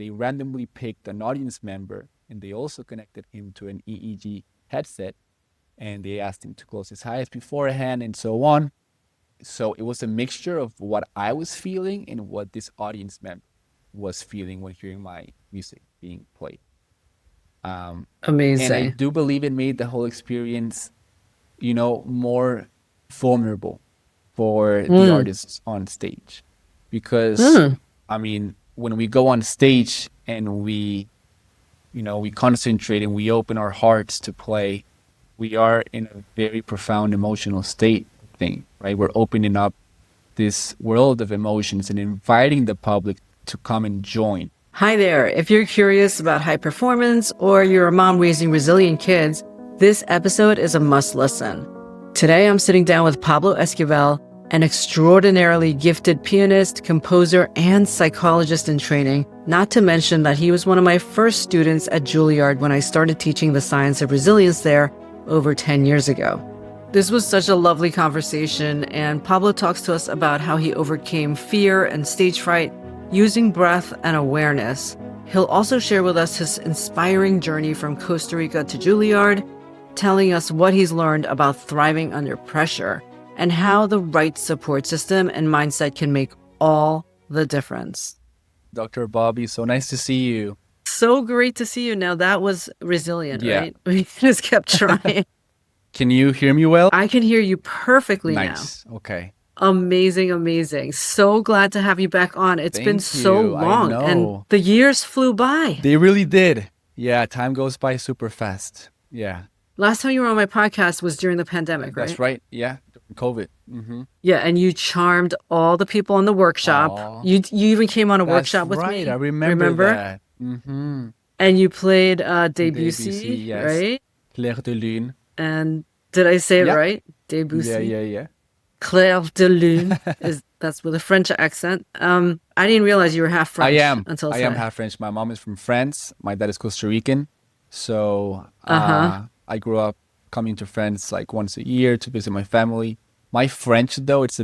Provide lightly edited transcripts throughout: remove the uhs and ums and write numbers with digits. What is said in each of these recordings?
they randomly picked an audience member and they also connected him to an EEG headset and they asked him to close his eyes beforehand and so on. So it was a mixture of what I was feeling and what this audience member was feeling when hearing my music being played. And I Amazing. do believe it made the whole experience, more vulnerable for the Mm. artists on stage. Because, Mm. I mean, when we go on stage and we concentrate and we open our hearts to play, we are in a very profound emotional state thing, right? We're opening up this world of emotions and inviting the public to come and join. Hi there. If you're curious about high performance or you're a mom raising resilient kids, this episode is a must listen. Today, I'm sitting down with Pablo Esquivel, an extraordinarily gifted pianist, composer, and psychologist in training, not to mention that he was one of my first students at Juilliard when I started teaching the science of resilience there over 10 years ago. This was such a lovely conversation, and Pablo talks to us about how he overcame fear and stage fright using breath and awareness. He'll also share with us his inspiring journey from Costa Rica to Juilliard, telling us what he's learned about thriving under pressure and how the right support system and mindset can make all the difference. Dr. Bobby, so nice to see you. So great to see you. Now that was resilient, Yeah. right? We just kept trying. Can you hear me well? I can hear you perfectly now. Nice. Okay. Amazing, amazing. So glad to have you back on. It's been Thank so you. I long know. and the years flew by. They really did. Yeah, time goes by super fast. Yeah. Last time you were on my podcast was during the pandemic, right? That's right. Yeah. COVID. Mm-hmm. Yeah, and you charmed all the people in the workshop. Aw. You even came on a That's workshop with right. me. I remember that. Mm-hmm. And you played Debussy, Debussy, yes. right? Clair de Lune. And did I say it Yeah. right? Debussy. Yeah. Clair de Lune that's with a French accent. I didn't realize you were half French. I am. Until I today. am half French. My mom is from France. My dad is Costa Rican. So I grew up coming to France like once a year to visit my family. My French, though, it's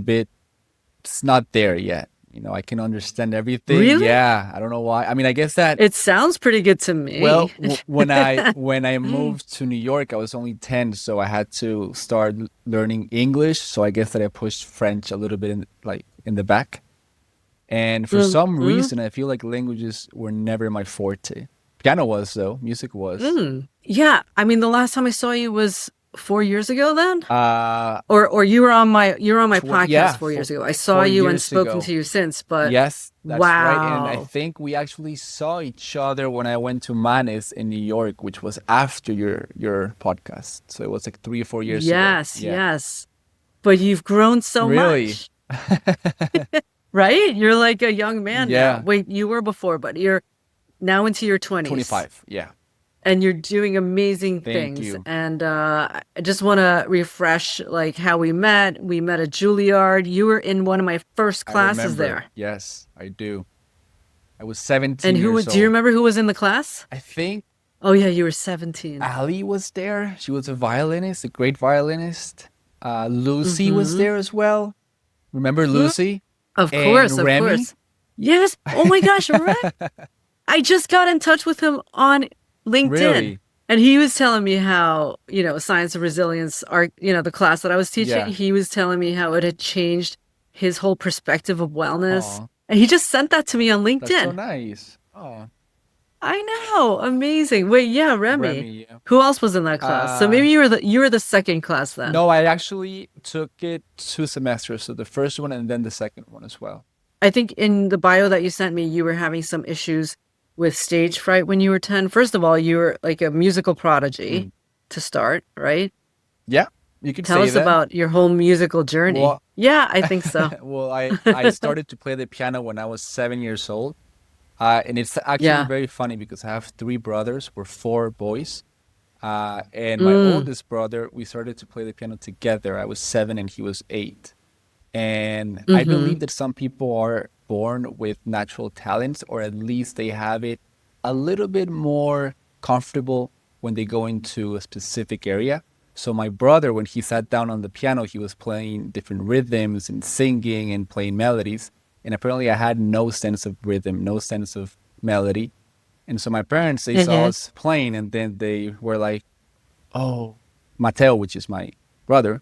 not there yet. I can understand everything. Really? Yeah. I don't know why. I mean, I guess that. It sounds pretty good to me. Well, when I moved to New York, I was only 10, so I had to start learning English. So I guess that I pushed French a little bit in the back. And for some reason, I feel like languages were never my forte. Piano was, though. Music was. Yeah, I mean, the last time I saw you was 4 years ago then? Uh, Or you were on my podcast yeah, 4 years ago. I 4 saw you and years spoken ago. to you since, but Yes, that's right. And I wow. think we actually saw each other when I went to Manes in New York, which was after your podcast. So it was like 3 or 4 years ago. Yes, Yeah. yes. But you've grown so Really? much, right? You're like a young man Yeah. now. Wait, you were before, but you're now into your 20s. 25. Yeah. And you're doing amazing Thank things. you. And I just want to refresh like how we met. We met at Juilliard. You were in one of my first I classes remember. there. Yes, I do. I was 17 And years do you old. remember who was in the class? I think Oh yeah, you were 17. Ali was there. She was a violinist, a great violinist. Lucy was there as well. Remember Lucy? Of And course, of Remy? course. Yes. Oh my gosh, right. I just got in touch with him on LinkedIn. Really? And he was telling me how, Science of Resilience, the class that I was teaching, Yeah. he was telling me how it had changed his whole perspective of wellness. Aw. And he just sent that to me on That's LinkedIn. so nice. Oh, I know. Amazing. Wait, yeah, Remy. Remy, yeah. Who else was in that class? So Uh, maybe you were the second class then. No, I actually took it 2 semesters. So the first one and then the second one as well. I think in the bio that you sent me, you were having some issues with stage fright when you were 10. First of all, you were like a musical prodigy to start, right? Yeah, you could Tell say us that. about your whole musical journey. Well- Yeah, I think so. Well, I started to play the piano when I was 7 years old. And it's actually Yeah. very funny because I have 3 brothers. We're 4 boys. And my oldest brother, we started to play the piano together. I was 7 and he was 8. And I believe that some people are born with natural talents, or at least they have it a little bit more comfortable when they go into a specific area. So my brother, when he sat down on the piano, he was playing different rhythms and singing and playing melodies. And apparently I had no sense of rhythm, no sense of melody. And so my parents, they saw us playing, and then they were like, oh, Mateo, which is my brother,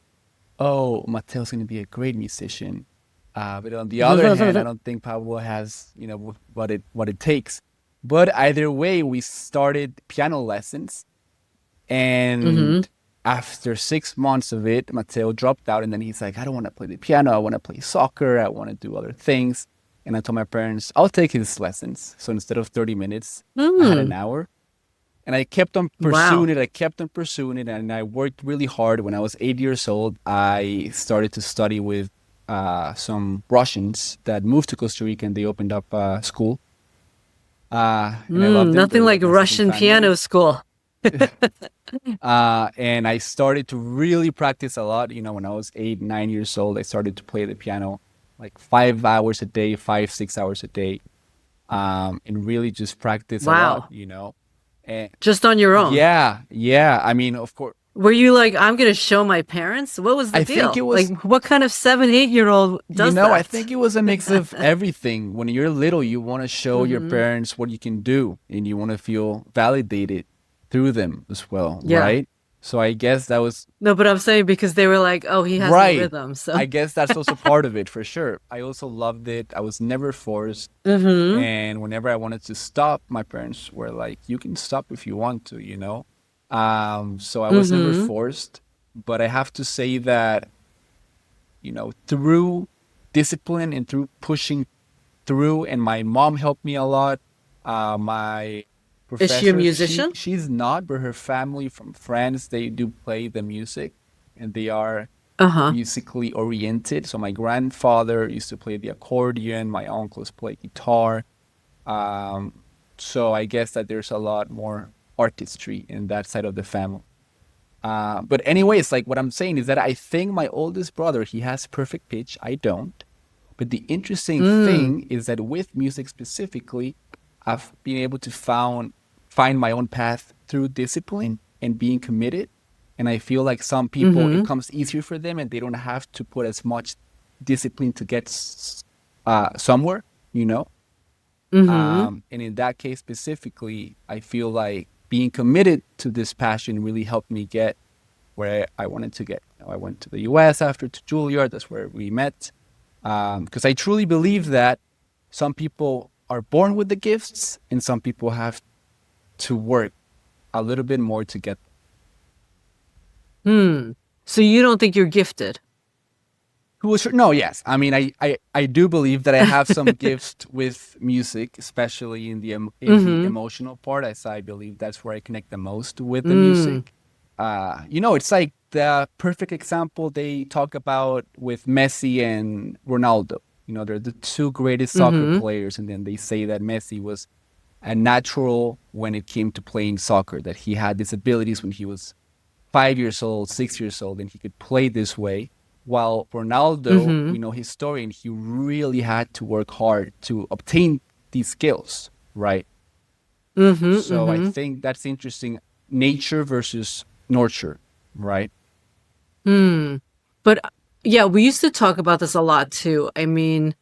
oh, Mateo's going to be a great musician. But on the other hand, I don't think Pablo has, what it takes. But either way, we started piano lessons, and after 6 months of it, Mateo dropped out, and then he's like, I don't want to play the piano. I want to play soccer. I want to do other things. And I told my parents, I'll take his lessons. So instead of 30 minutes, I had an hour. And I kept on pursuing it. I kept on pursuing it. And I worked really hard. When I was 8 years old, I started to study with some Russians that moved to Costa Rica, and they opened up a school. And I loved them. Nothing like Russian piano school. And I started to really practice a lot. When I was 8, 9 years old, I started to play the piano like 5 hours a day, 5, 6 hours a day, and really just practice a lot, And just on your own? Yeah. I mean, of course. Were you like, I'm going to show my parents? What was the deal? Think it was, like, what kind of 7, 8-year-old does that? I think it was a mix of everything. When you're little, you want to show your parents what you can do, and you want to feel validated through them as well, right? So I guess that was... No, but I'm saying because they were like, oh, he has a rhythm. So I guess that's also part of it, for sure. I also loved it. I was never forced. And whenever I wanted to stop, my parents were like, you can stop if you want to, So I was never forced. But I have to say that, through discipline and through pushing through, and my mom helped me a lot. My professor, is she a musician? She's not, but her family from France, they do play the music, and they are musically oriented. So my grandfather used to play the accordion. My uncles play guitar. So I guess that there's a lot more artistry in that side of the family. But anyways, like what I'm saying is that I think my oldest brother, he has perfect pitch. I don't. But the interesting thing is that with music specifically, I've been able to find my own path through discipline and being committed. And I feel like some people, it comes easier for them, and they don't have to put as much discipline to get somewhere, And in that case specifically, I feel like being committed to this passion really helped me get where I wanted to get. I went to the US after to Juilliard. That's where we met. Because I truly believe that some people are born with the gifts, and some people have to work a little bit more to get them. So you don't think you're gifted? No, yes. I mean, I do believe that I have some gifts with music, especially in the emotional part. As I believe that's where I connect the most with the music. It's like the perfect example they talk about with Messi and Ronaldo. They're the two greatest soccer players, and then they say that Messi was a natural when it came to playing soccer, that he had these abilities when he was 5 years old, 6 years old, and he could play this way. While Ronaldo, we know his story, and he really had to work hard to obtain these skills, right? So I think that's interesting. Nature versus nurture, right? But yeah, we used to talk about this a lot too. I mean,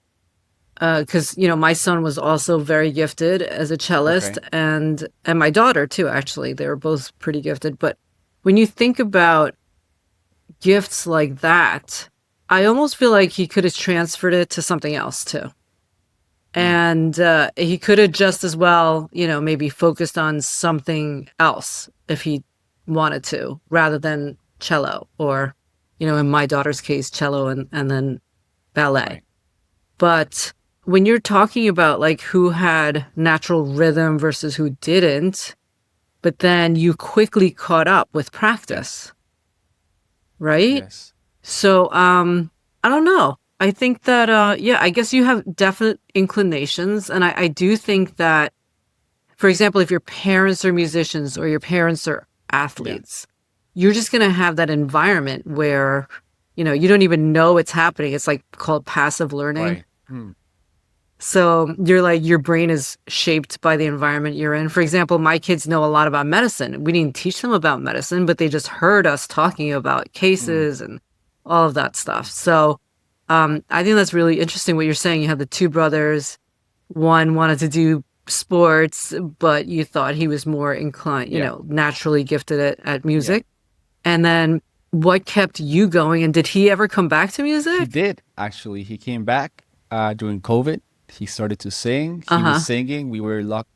because my son was also very gifted as a cellist, and my daughter too. Actually, they were both pretty gifted. But when you think about gifts like that, I almost feel like he could have transferred it to something else too. And he could have just as well, maybe focused on something else if he wanted to, rather than cello, or, in my daughter's case, cello and then ballet. Right. But when you're talking about like who had natural rhythm versus who didn't, but then you quickly caught up with practice, right? Yes. So, I don't know. I think that, I guess you have definite inclinations. And I do think that, for example, if your parents are musicians or your parents are athletes, you're just going to have that environment where, you don't even know it's happening. It's like called passive learning. Right. So you're like, your brain is shaped by the environment you're in. For example, my kids know a lot about medicine. We didn't teach them about medicine, but they just heard us talking about cases and all of that stuff. So I think that's really interesting what you're saying. You have the two brothers. One wanted to do sports, but you thought he was more inclined, Yeah. naturally gifted at Yeah. music. And then what kept you going? And did he ever come back to He music? did, actually. He came back during COVID. He started to sing. He was Uh-huh. singing. We were locked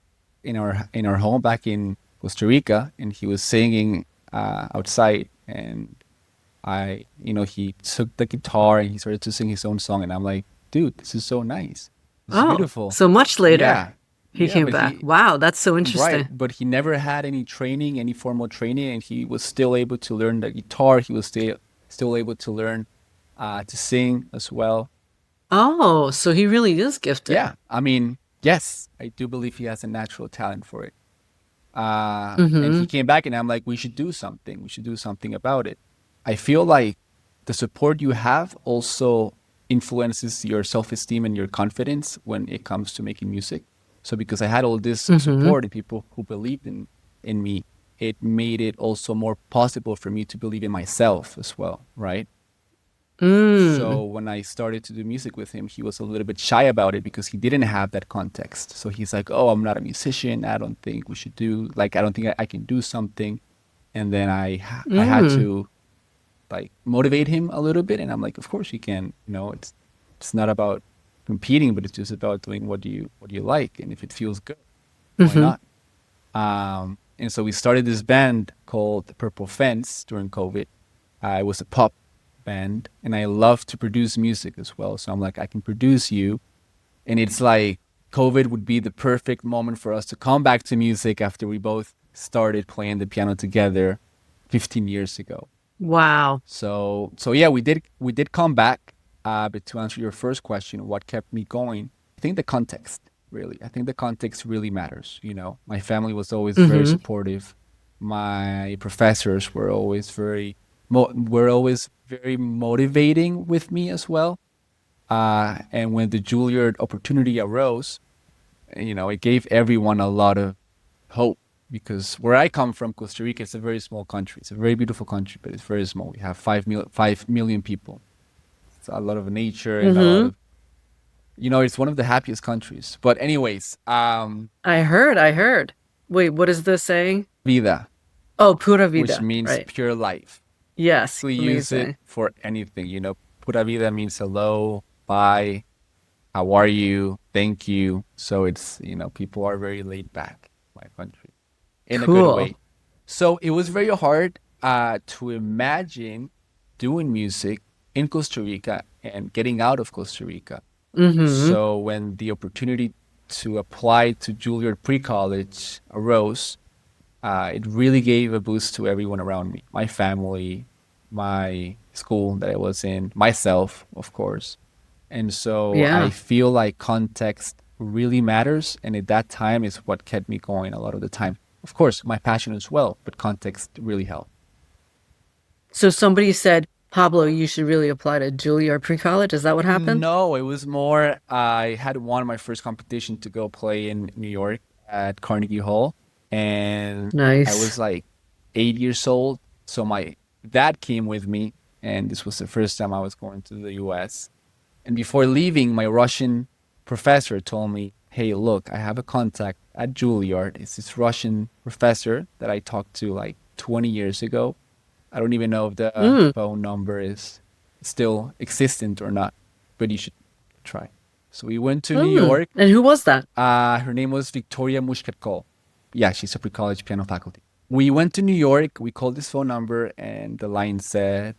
in our home back in Costa Rica, and he was singing outside. And he took the guitar and he started to sing his own song. And I'm like, dude, this is so nice. This is Oh, beautiful. so much later Yeah. he Yeah, came but back. Wow, that's so right, interesting. but he never had any training, any formal training, and he was still able to learn the guitar. He was still able to learn to sing as well. Oh, so he really is gifted. Yeah, I mean, yes, I do believe he has a natural talent for it. And he Mm-hmm. came back, and I'm like, we should do something. We should do something about it. I feel like the support you have also influences your self-esteem and your confidence when it comes to making music. So because I had all this Mm-hmm. support and people who believed in me, it made it also more possible for me to believe in myself as well, right? Mm. So when I started to do music with him, he was a little bit shy about it because he didn't have that context. So he's like, "Oh, I'm not a musician. I don't think we should do I don't think I can do something." And then I had Mm. to like motivate him a little bit, and I'm like, "Of course you can. It's not about competing, but it's just about doing what you like, and if it feels good, why Mm-hmm. not?" And so we started this band called Purple Fence during COVID. It was a pop band, and I love to produce music as well. So I'm like, I can produce you. And it's like COVID would be the perfect moment for us to come back to music after we both started playing the piano together 15 years ago. Wow. So yeah, we did come back. But to answer your first question, what kept me going? I think the context, really. I think the context really matters. My family was always very Mm-hmm. supportive. My professors were always very motivating with me as well. And when the Juilliard opportunity arose, it gave everyone a lot of hope because where I come from, Costa Rica, it's a very small country. It's a very beautiful country, but it's very small. We have 5 million people. It's a lot of nature and a lot Mm-hmm. of, it's one of the happiest countries. But anyways, I heard. Wait, what is this saying? vida, Oh, pura which vida. means Right. pure life. Yes. We use it Amazing. for anything. Pura vida means hello, bye, how are you, thank you. So it's, people are very laid back in my country in a good Cool. way. So it was very hard to imagine doing music in Costa Rica and getting out of Costa Rica. Mm-hmm. So when the opportunity to apply to Juilliard pre-college arose, it really gave a boost to everyone around me, my family, my school that I was in, myself, of course. And so I Yeah. feel like context really matters. And at that time is what kept me going a lot of the time. Of course, my passion as well, but context really helped. So somebody said, Pablo, you should really apply to Juilliard pre-college. Is that what happened? No, it was more, I had won my first competition to go play in New York at Carnegie Hall. And I was Nice. like 8 years old. So my dad came with me. And this was the first time I was going to the US. And before leaving, my Russian professor told me, "Hey, look, I have a contact at Juilliard. It's this Russian professor that I talked to like 20 years ago. I don't even know if the Mm. phone number is still existent or not, but you should try." So we went to New Mm. York. And who was that? Her name was Victoria Mushkatkol. Yeah, she's a pre-college piano faculty. We went to New York. We called this phone number, and the line said,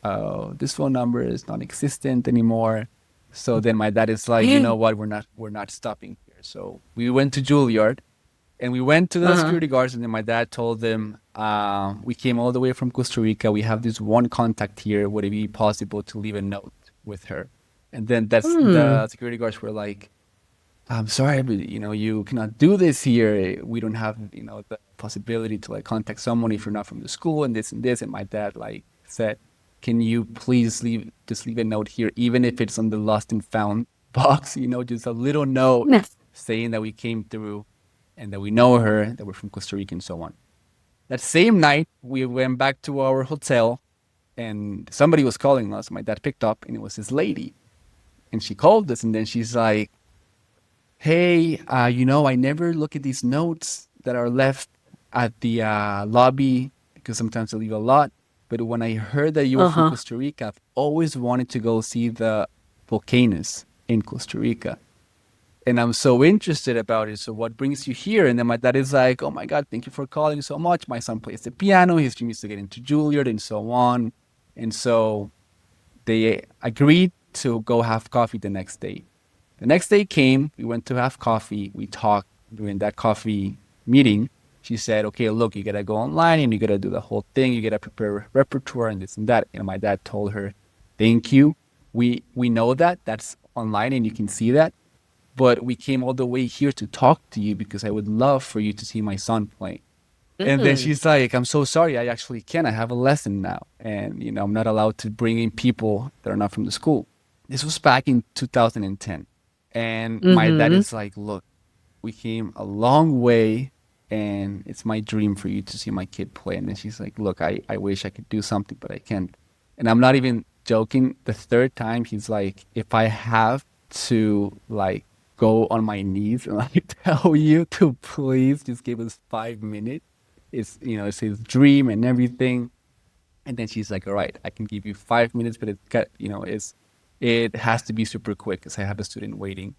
"Oh, this phone number is non-existent anymore." So then my dad is like, "You know what? We're not stopping here." So we went to Juilliard, and we went to the Uh-huh. security guards, and then my dad told them, "We came all the way from Costa Rica. We have this one contact here. Would it be possible to leave a note with her?" And then that's Hmm. the security guards were like, "I'm sorry, but you cannot do this here. We don't have the possibility to like contact someone if you're not from the school and this and this." And my dad like said, "Can you please leave a note here, even if it's on the lost and found box? Just a little note Yes. saying that we came through and that we know her, that we're from Costa Rica and so on." That same night, we went back to our hotel, and somebody was calling us. My dad picked up, and it was this lady, and she called us, and then she's like, hey, I never look at these notes that are left at the lobby because sometimes I leave a lot. But when I heard that you were from Uh-huh. Costa Rica, I've always wanted to go see the volcanoes in Costa Rica. And I'm so interested about it. So what brings you here? And then my dad is like, oh my God, thank you for calling so much. My son plays the piano. His dream is to get into Juilliard and so on. And so they agreed to go have coffee the next day. The next day came, we went to have coffee. We talked during that coffee meeting. She said, okay, look, you got to go online and you got to do the whole thing. You got to prepare repertoire and this and that. And my dad told her, thank you. We know that that's online and you can see that. But we came all the way here to talk to you because I would love for you to see my son play. And then Mm. she's like, I'm so sorry. I actually can't. I have a lesson now. And, I'm not allowed to bring in people that are not from the school. This was back in 2010. And my dad Mm-hmm. is like, look, we came a long way and it's my dream for you to see my kid play. And then she's like, look, I wish I could do something, but I can't. And I'm not even joking. The third time, he's like, if I have to like go on my knees and like tell you to please just give us 5 minutes. It's his dream and everything. And then she's like, all right, I can give you 5 minutes, but it has to be super quick because I have a student waiting.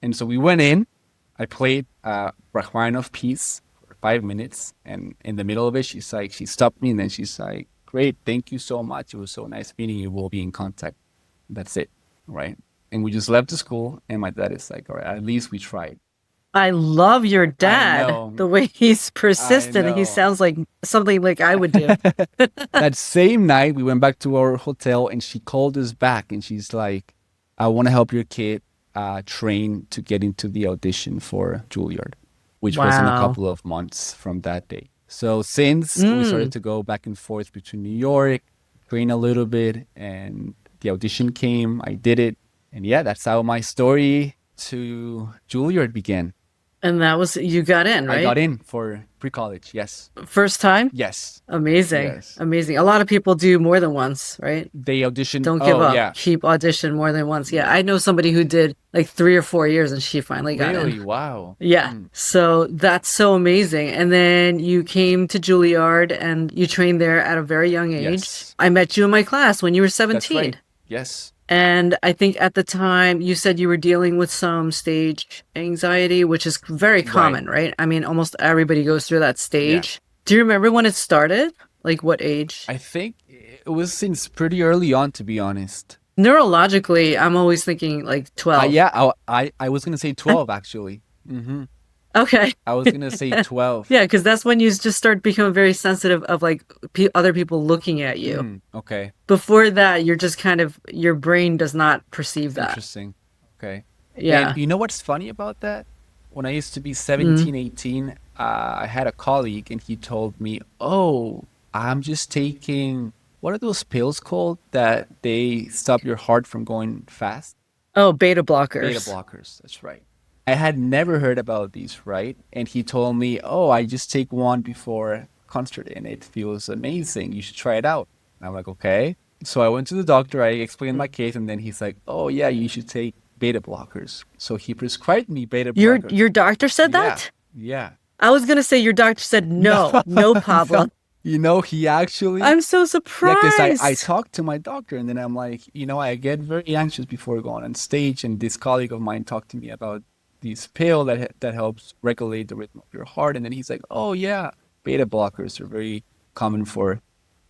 And so we went in. I played Rachmaninoff piece for 5 minutes, and in the middle of it, she stopped me, and then she's like, "Great, thank you so much. It was so nice meeting you. We'll be in contact." That's it, right? And we just left the school, and my dad is like, "All right, at least we tried." I love your I dad. know, The way he's I persistent. He know. sounds like something like I would do. That same night, we went back to our hotel, and she called us back, and she's like, "I want to help your kid train to get into the audition for Juilliard," which was in a Wow. couple of months from that day. So since we started Mm. to go back and forth between New York, train a little bit, and the audition came, I did it, and yeah, that's how my story to Juilliard began. And that was, you got in, I right? got in for pre-college. Yes, First time? yes, Amazing. yes. Amazing. A lot of people do more than once, right? They auditioned. Don't give Oh up. yeah, Keep audition more than once. Yeah, yeah. I know somebody who did like 3 or 4 years and she finally got in. Really? Wow. Yeah. Mm. So that's so amazing. And then you came to Juilliard and you trained there at a very young age. Yes, I met you in my class when you were that's 17. right. Yes. And I think at the time you said you were dealing with some stage anxiety, which is very Right. common, right? I mean, almost everybody goes through that Yeah. stage. Do you remember when it started? Like what age? I think it was since pretty early on, to be honest. Neurologically, I'm always thinking like 12. Yeah, I was gonna say 12 actually. Okay. I was gonna say 12. Yeah, because that's when you just start becoming very sensitive of like other people looking at you. Okay. Before that, you're just kind of, your brain does not perceive that. Interesting. Okay. And Yeah. you know what's funny about that? When I used to be Mm. 17, 18, I had a colleague and he told me, "Oh, I'm just taking what are those pills called that they stop your heart from going fast?" Oh, beta Beta blockers. blockers. That's right. I had never heard about these, right? And he told me, "Oh, I just take one before concert and it feels amazing. You should try it out." And I'm like, "Okay." So I went to the doctor, I explained my case, and then he's like, "Oh, yeah, you should take beta blockers." So he prescribed me beta blockers. Your doctor said Yeah. that? Yeah. I was gonna say your doctor said No, no, no, no. Pablo. He actually, I'm so yeah, because I surprised. talked to my doctor and then I'm like, I get very anxious before going on stage. And this colleague of mine talked to me about this pill that helps regulate the rhythm of your heart. And then he's like, oh, yeah, beta blockers are very common for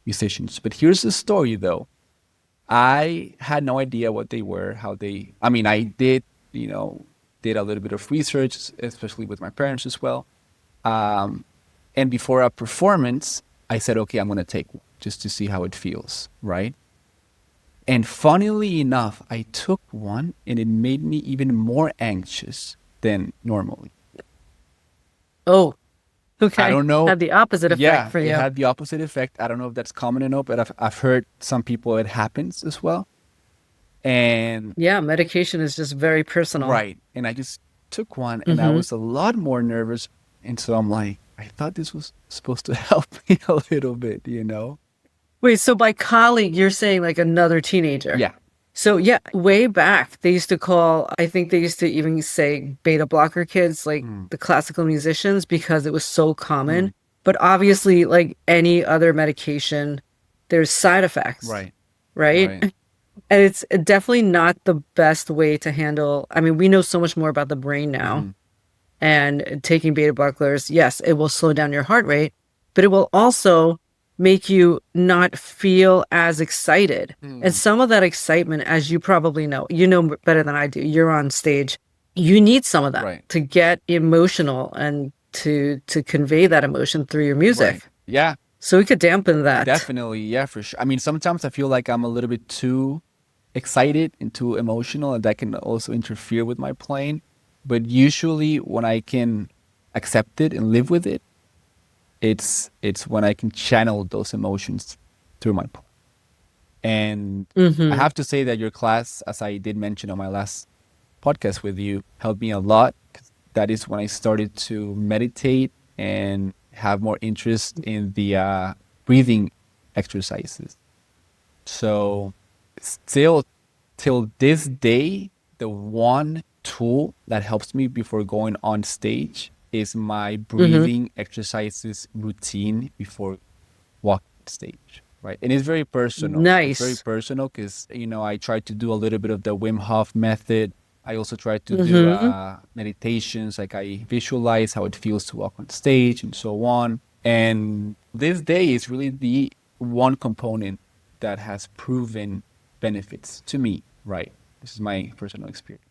musicians. But here's the story, though. I had no idea what they were, I mean, I did, did a little bit of research, especially with my parents as well. Um, and before a performance, I said, okay, I'm going to take one just to see how it feels, right? And funnily enough, I took one and it made me even more anxious than normally. Oh, I okay. don't know. Had the opposite effect Yeah, for it you. had the opposite effect. I don't know if that's common enough, but I've heard some people it happens as well. And Yeah, medication is just very personal. right. And I just took one and I Mm-hmm. was a lot more nervous. And so I'm like, I thought this was supposed to help me a little bit, you know? Wait, so by colleague, you're saying like another teenager? Yeah. So yeah, way back, they used to call, I think they used to even say beta blocker kids, like Mm, the classical musicians, because it was so mm, common. But obviously, like any other medication, there's side effects, right, right? right. And it's definitely not the best way to handle. I mean, we know so much more about the brain now. Hmm. And taking beta blockers, yes, it will slow down your heart rate, but it will also make you not feel as excited. And Mm, some of that excitement, as you probably know, you know better than I do, you're on stage. You need some of that right, to get emotional and to convey that emotion through your right. music. Yeah, So we could dampen that. definitely. Yeah, for sure. I mean, sometimes I feel like I'm a little bit too excited and too emotional, and that can also interfere with my playing. But usually, when I can accept it and live with it, it's when I can channel those emotions through my playing. And I Mm-hmm. have to say that your class, as I did mention on my last podcast with you, helped me a lot. 'Cause that is when I started to meditate and have more interest in the breathing exercises. So, still till this day, the one tool that helps me before going on stage is my Mm-hmm. breathing exercises routine before walking stage, right? And it's very personal. It's very Nice. personal because, I try to do a little bit of the Wim Hof method. I also try to do Mm-hmm. meditations, like I visualize how it feels to walk on stage and so on. And this day is really the one component that has proven benefits to me, right? This is my personal experience.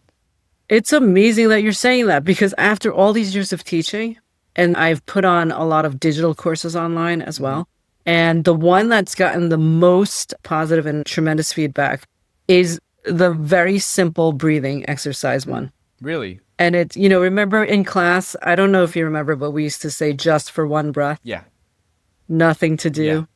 It's amazing that you're saying that because after all these years of teaching, and I've put on a lot of digital courses online as Hmm. well, and the one that's gotten the most positive and tremendous feedback is the very simple breathing exercise Hmm. one. Really? And it's, remember in class, I don't know if you remember, but we used to say just for one breath, Yeah. nothing to Yeah. do.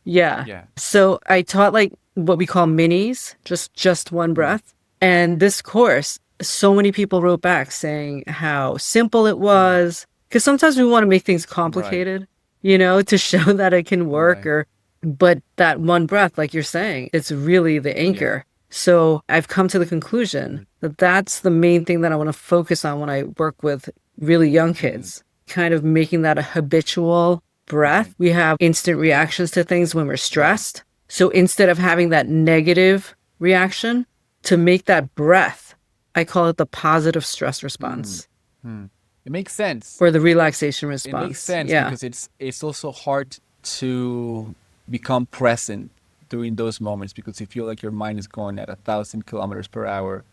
Yeah. Yeah. So I taught like what we call minis, just one Mm. breath. And this course, so many people wrote back saying how simple it Mm. was. Because sometimes we want to make things Right. complicated, to show that it can work Right. or but that one breath, like you're saying, it's really the Yeah. anchor. So I've come to the conclusion Mm. that that's the main thing that I want to focus on when I work with really young Mm. kids, kind of making that a habitual breath. Right. We have instant reactions to things when we're Right. stressed. So instead of having that negative reaction, to make that breath, I call it the positive stress Mm. response Mm. It makes sense. or the relaxation It makes response. sense Yeah. because it's also hard to become present during those moments because you feel like your mind is going at 1,000 kilometers per hour,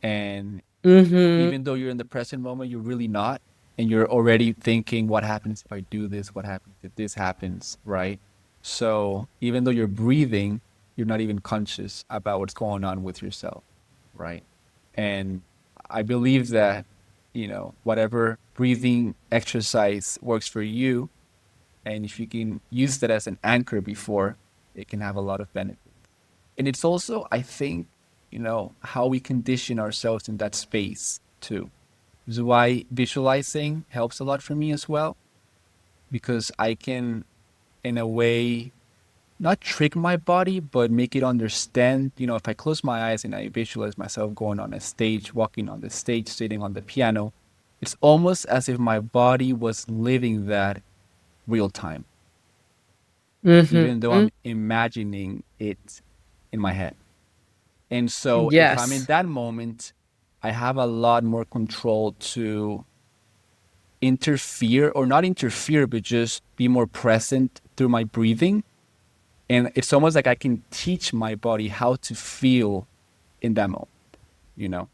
and Mm-hmm. even though you're in the present moment, you're really not, and you're already thinking, "What happens if I do this? What happens if this happens?" Right? So even though you're breathing, you're not even conscious about what's going on with yourself, right? And I believe that, whatever breathing exercise works for you, and if you can use that as an anchor before, it can have a lot of benefit. And it's also, I think, how we condition ourselves in that space too. This is why visualizing helps a lot for me as well, because I can, in a way, not trick my body, but make it understand. If I close my eyes and I visualize myself going on a stage, walking on the stage, sitting on the piano, it's almost as if my body was living that real time, even though Mm-hmm. I'm imagining it in my head. And so if I'm in Yes. that moment, I have a lot more control to interfere or not interfere, but just be more present through my breathing. And it's almost like I can teach my body how to feel in that moment, you know?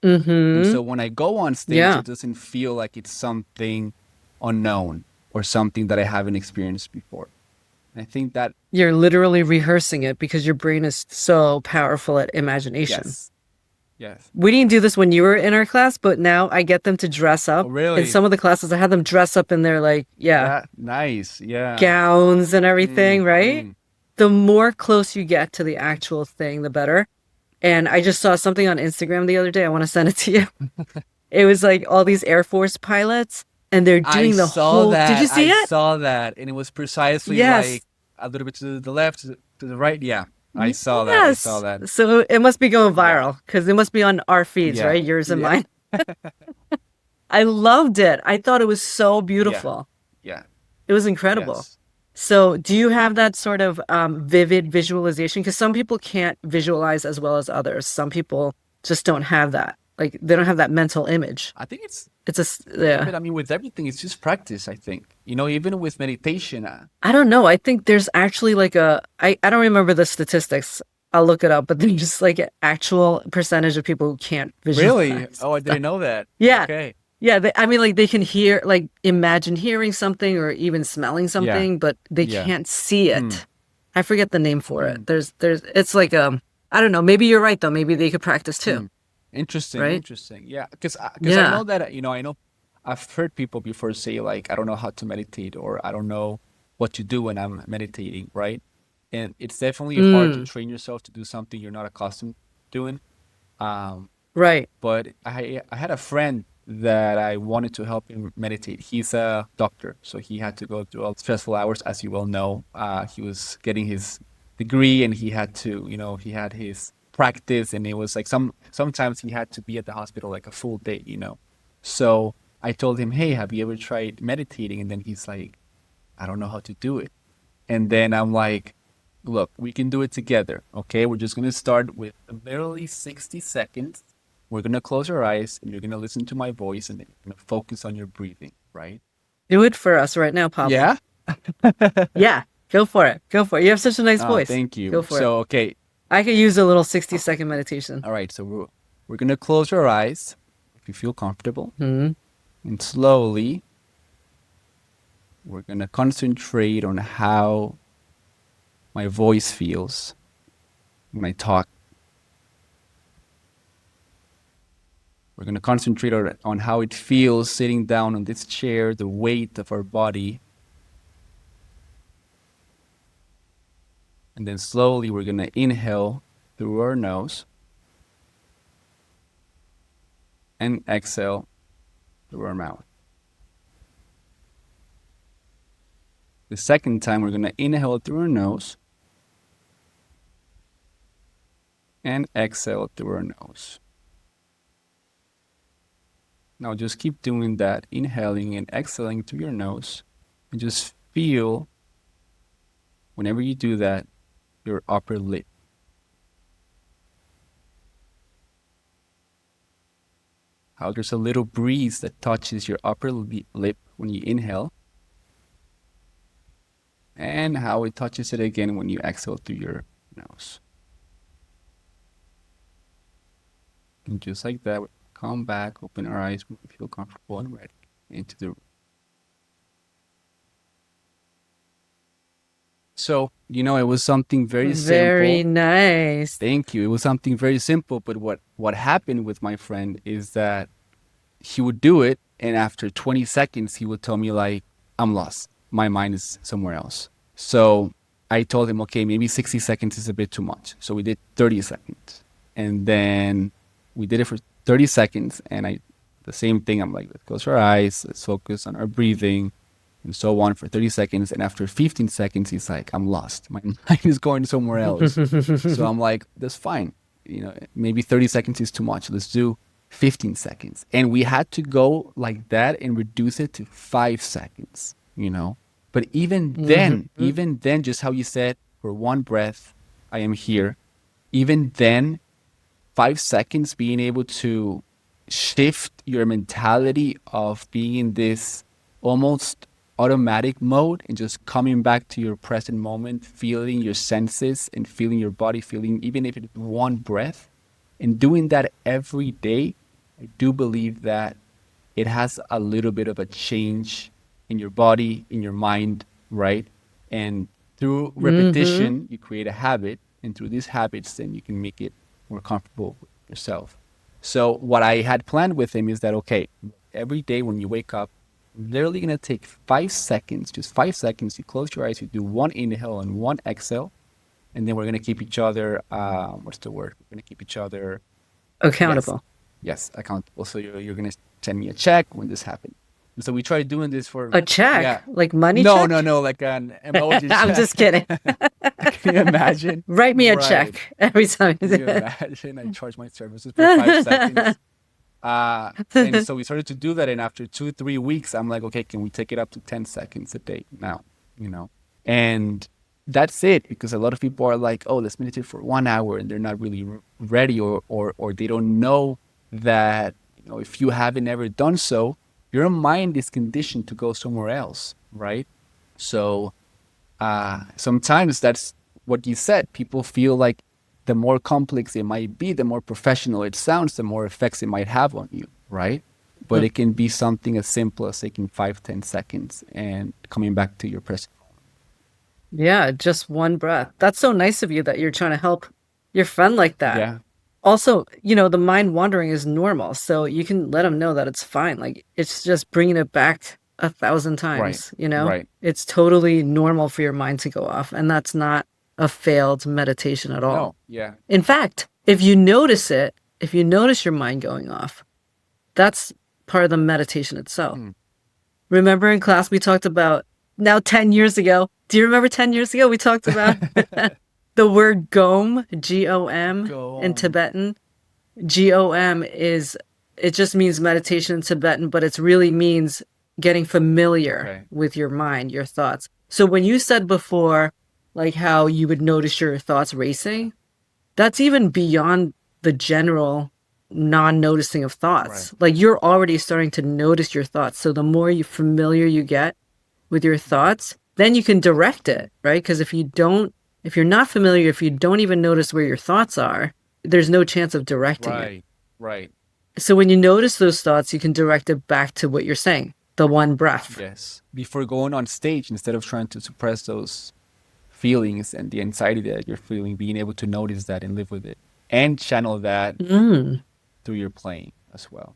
And Mm-hmm. so when I go on stage, Yeah. it doesn't feel like it's something unknown or something that I haven't experienced before. And I think that, You're literally rehearsing it because your brain is so powerful at imagination. yes, yes. We didn't do this when you were in our class, but now I get them to dress Oh, up. In really? some of the classes, I had them dress up in their That nice. Yeah. gowns and everything, Mm, right? mm. The more close you get to the actual thing, the better. And I just saw something on Instagram the other day. I want to send it to you. It was like all these Air Force pilots and they're I doing the saw whole, did you that. see I it? saw that. And it was precisely Yes. like a little bit to the left, to the right. Yeah. I saw that. I saw Yes. that. So it must be going Yeah. viral because it must be on our feeds, Yeah. right? Yours and Yeah. mine. I loved it. I thought it was so Yeah. beautiful. Yeah. It was incredible. Yes. So, do you have that sort of vivid visualization? Because some people can't visualize as well as others. Some people just don't have that. Like, they don't have that mental image. I think it's It's a, yeah, yeah. but I mean, with everything, it's just practice. I think even with meditation. I don't know. I think there's actually like I don't remember the statistics. I'll look it up, but there's just like an actual percentage of people who can't Really? visualize. Oh, I didn't know that. Yeah. Okay. Yeah. I mean, like they can hear, like imagine hearing something or even smelling Yeah. something, but they Yeah. can't see Hmm. it. I forget the name for it. Hmm. It's like, I don't know. Maybe you're right though. Maybe they could practice too, Hmm. Interesting. right? Interesting. Yeah. Because I Yeah. know that I know I've heard people before say like I don't know how to meditate or I don't know what to do when I'm meditating, right? And it's definitely hard to Mm, train yourself to do something you're not accustomed doing. Um, right. but I had a friend that I wanted to help him meditate. He's a doctor, so he had to go through all the stressful hours, as you well know. He was getting his degree, and he had to, he had his practice, and it was like sometimes he had to be at the hospital like a full day. So I told him, "Hey, have you ever tried meditating?" And then he's like, "I don't know how to do it." And then I'm like, look, we can do it together. Okay. We're just going to start with literally 60 seconds. We're going to close our eyes and you're going to listen to my voice and then you're going to focus on your breathing, right? Do it for us right now, Pablo. Yeah. Yeah. Go for it. Go for it. You have such a nice Oh, voice. thank Go you. for it. So, okay. I could use a little 60-second meditation. All right. So we're going to close our eyes if you feel comfortable. Hmm. And slowly, we're going to concentrate on how my voice feels when I talk. We're going to concentrate on how it feels sitting down on this chair, the weight of our body. And then slowly we're going to inhale through our nose and exhale through our mouth. The second time we're going to inhale through our nose and exhale through our nose. Now just keep doing that, inhaling and exhaling through your nose, and just feel, whenever you do that, your upper lip. How there's a little breeze that touches your upper lip when you inhale, and how it touches it again when you exhale through your nose. And just like that, come back, open our eyes when we feel comfortable and ready into the room. So, it was something very Very simple. nice. Thank you. It was something very simple, but what happened with my friend is that he would do it, and after 20 seconds, he would tell me like, I'm lost. My mind is somewhere else. So I told him, okay, maybe 60 seconds is a bit too much. So we did 30 seconds. And then we did it for 30 seconds, and the same thing, I'm like, let's close our eyes, let's focus on our breathing, and so on for 30 seconds. And after 15 seconds, he's like, I'm lost. My mind is going somewhere else. So I'm like, that's fine. Maybe 30 seconds is too much. Let's do 15 seconds. And we had to go like that and reduce it to 5 seconds, But even then, just how you said, for one breath, I am here. Even then, 5 seconds, being able to shift your mentality of being in this almost automatic mode and just coming back to your present moment, feeling your senses and feeling your body, feeling even if it's one breath, and doing that every day, I do believe that it has a little bit of a change in your body, in your mind, right? And through repetition, you create a habit, and through these habits, then you can make it more comfortable with yourself. So what I had planned with him is that, okay, every day when you wake up, literally going to take 5 seconds, just 5 seconds. You close your eyes, you do one inhale and one exhale, and then we're going to keep each other, what's the word? We're going to keep each other, Accountable. yes, accountable. So you're going to send me a check when this happened. And so we tried doing this for, A check? yeah. Like money No, check? no, no, like an emoji I'm check. just kidding. Can you imagine? Write me a Right. check every time you Can do you it. imagine? I charge my services for 5 seconds. And so we started to do that. And after 2, 3 weeks, I'm like, okay, can we take it up to 10 seconds a day now? You know, and that's it, because a lot of people are like, oh, let's meditate for 1 hour, and they're not really ready, or they don't know that, if you haven't ever done so, your mind is conditioned to go somewhere else, right? So sometimes that's what you said. People feel like the more complex it might be, the more professional it sounds, the more effects it might have on you, right? But it can be something as simple as taking 5, 10 seconds and coming back to your present. Yeah, just one breath. That's so nice of you that you're trying to help your friend like that. Yeah, Also, the mind wandering is normal, so you can let them know that it's fine. Like, it's just bringing it back 1,000 right, times. right. It's totally normal for your mind to go off, and that's not a failed meditation at all. No, yeah, In fact, if you notice it, if you notice your mind going off, that's part of the meditation itself. Remember in class we talked about, now 10 years ago, do you remember 10 years ago we talked about the word gom, G-O-M, go in on. Tibetan? Gom it just means meditation in Tibetan, but it really means getting familiar Okay, with your mind, your thoughts. So when you said before, like how you would notice your thoughts racing, that's even beyond the general non-noticing of right, thoughts. Like, you're already starting to notice your thoughts. So the more familiar you get with your thoughts, then you can direct it, right? Because if you're not familiar, if you don't even notice where your thoughts are, there's no chance of directing it. right, right. So when you notice those thoughts, you can direct it back to what you're saying, the one breath. Yes. Before going on stage, instead of trying to suppress those feelings and the anxiety that you're feeling, being able to notice that and live with it and channel that through your playing as well.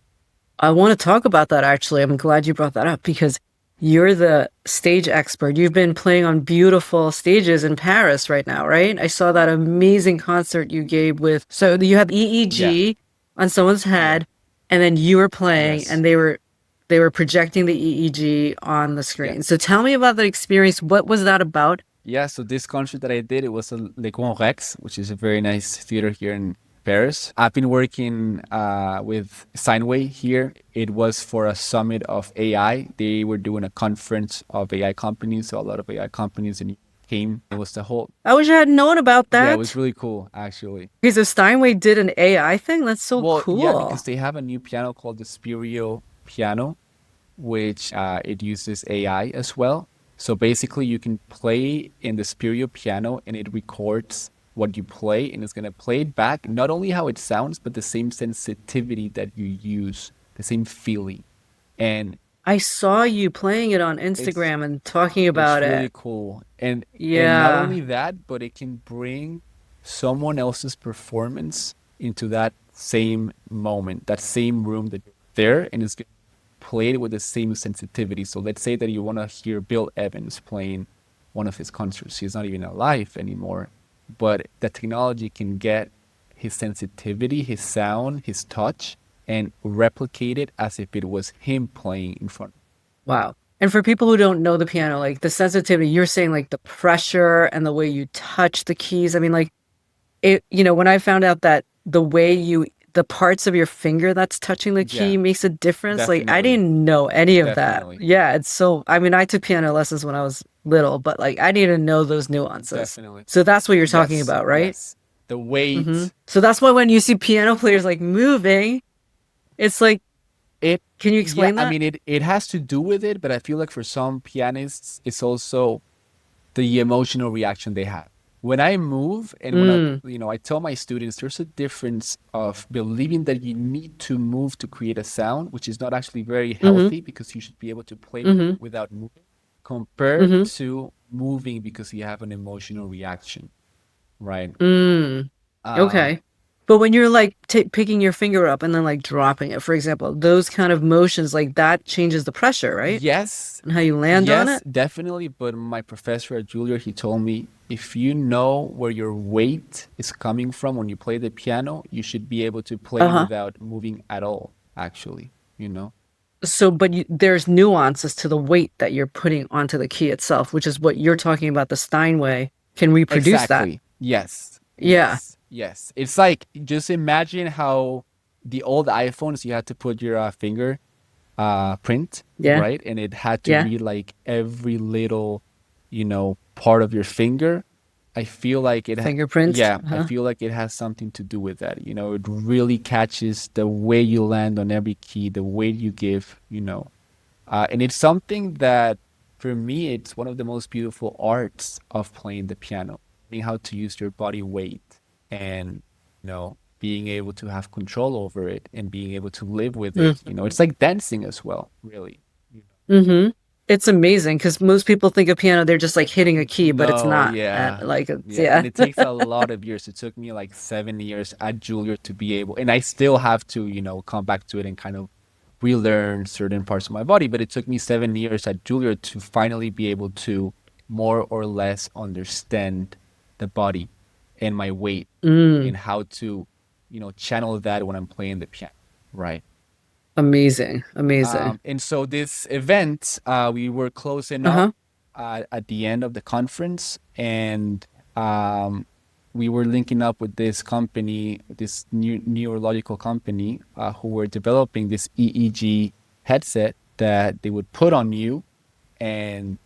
I want to talk about that, actually. I'm glad you brought that up because you're the stage expert. You've been playing on beautiful stages in Paris right now, right? I saw that amazing concert you gave with, so you have Yeah. EEG on someone's head, and then you were playing, Yes. and they were projecting the EEG on the screen. Yeah. So tell me about the experience. What was that about? Yeah. So this concert that I did, it was a Le Grand Rex, which is a very nice theater here in Paris. I've been working with Steinway here. It was for a summit of AI. They were doing a conference of AI companies, so a lot of AI companies and came. It was the whole. I wish I had known about Yeah, it that. was really cool actually. Okay, so Steinway did an AI thing? That's so Well, yeah, cool. because they have a new piano called the Stereo piano, which it uses AI as well. So basically, you can play in the stereo piano and it records what you play and it's going to play it back, not only how it sounds, but the same sensitivity that you use, the same feeling. And I saw you playing it on it's Instagram and talking it's about really it. cool. And not Yeah. only that, but it can bring someone else's performance into that same moment, that same room that you're there, and it's going to play it with the same sensitivity. So let's say that you want to hear Bill Evans playing one of his concerts. He's not even alive anymore, but the technology can get his sensitivity, his sound, his touch, and replicate it as if it was him playing in front. Wow. And for people who don't know the piano, like the sensitivity, you're saying like the pressure and the way you touch the keys. I mean, like when I found out that the parts of your finger that's touching the Yeah, key makes a difference, like I definitely, didn't know any of that. definitely, Yeah, I mean, I took piano lessons when I was little, but like I didn't know those nuances. definitely. So that's what you're talking Yes, about, right? yes. The weight, So that's why when you see piano players like moving, it's like, it, can you yeah, explain I that? mean, it has to do with it, but I feel like for some pianists, it's also the emotional reaction they have. When I move and I tell my students there's a difference of believing that you need to move to create a sound, which is not actually very healthy because you should be able to play without moving, compared to moving because you have an emotional reaction, right? Uh, Okay. But when you're like picking your finger up and then like dropping it, for example, those kind of motions, like that changes the pressure, right? yes, And how you land on yes, it. definitely. But my professor at Juilliard, he told me if you know where your weight is coming from when you play the piano, you should be able to play Uh-huh. without moving at all, actually, you know? So, but there's nuances to the weight that you're putting onto the key itself, which is what you're talking about, the Steinway. can reproduce that. Exactly. Yes. Yeah. Yes. Yes. It's like just imagine how the old iPhones you had to put your finger print, Yeah. right? And it had to Yeah. read like every little, part of your finger. I feel like Fingerprints. yeah, I feel like it has something to do with that. It really catches the way you land on every key, the weight you give. And it's something that, for me, it's one of the most beautiful arts of playing the piano, learning how to use your body weight and, being able to have control over it and being able to live with it. It's like dancing as well, really. Mm-hmm. It's amazing because most people think of piano, they're just like hitting a key, but it's No, not. yeah. Like, it's, Yeah. And yeah. it takes a lot of years. It took me like 7 years at Juilliard to be able, and I still have to, come back to it and kind of relearn certain parts of my body. But it took me 7 years at Juilliard to finally be able to more or less understand the body and my weight Mm, and how to, channel that when I'm playing the piano. Right. amazing. Amazing. And so this event, we were closing up Uh-huh. at the end of the conference, and um, we were linking up with this company, this new neurological company, who were developing this EEG headset that they would put on you, and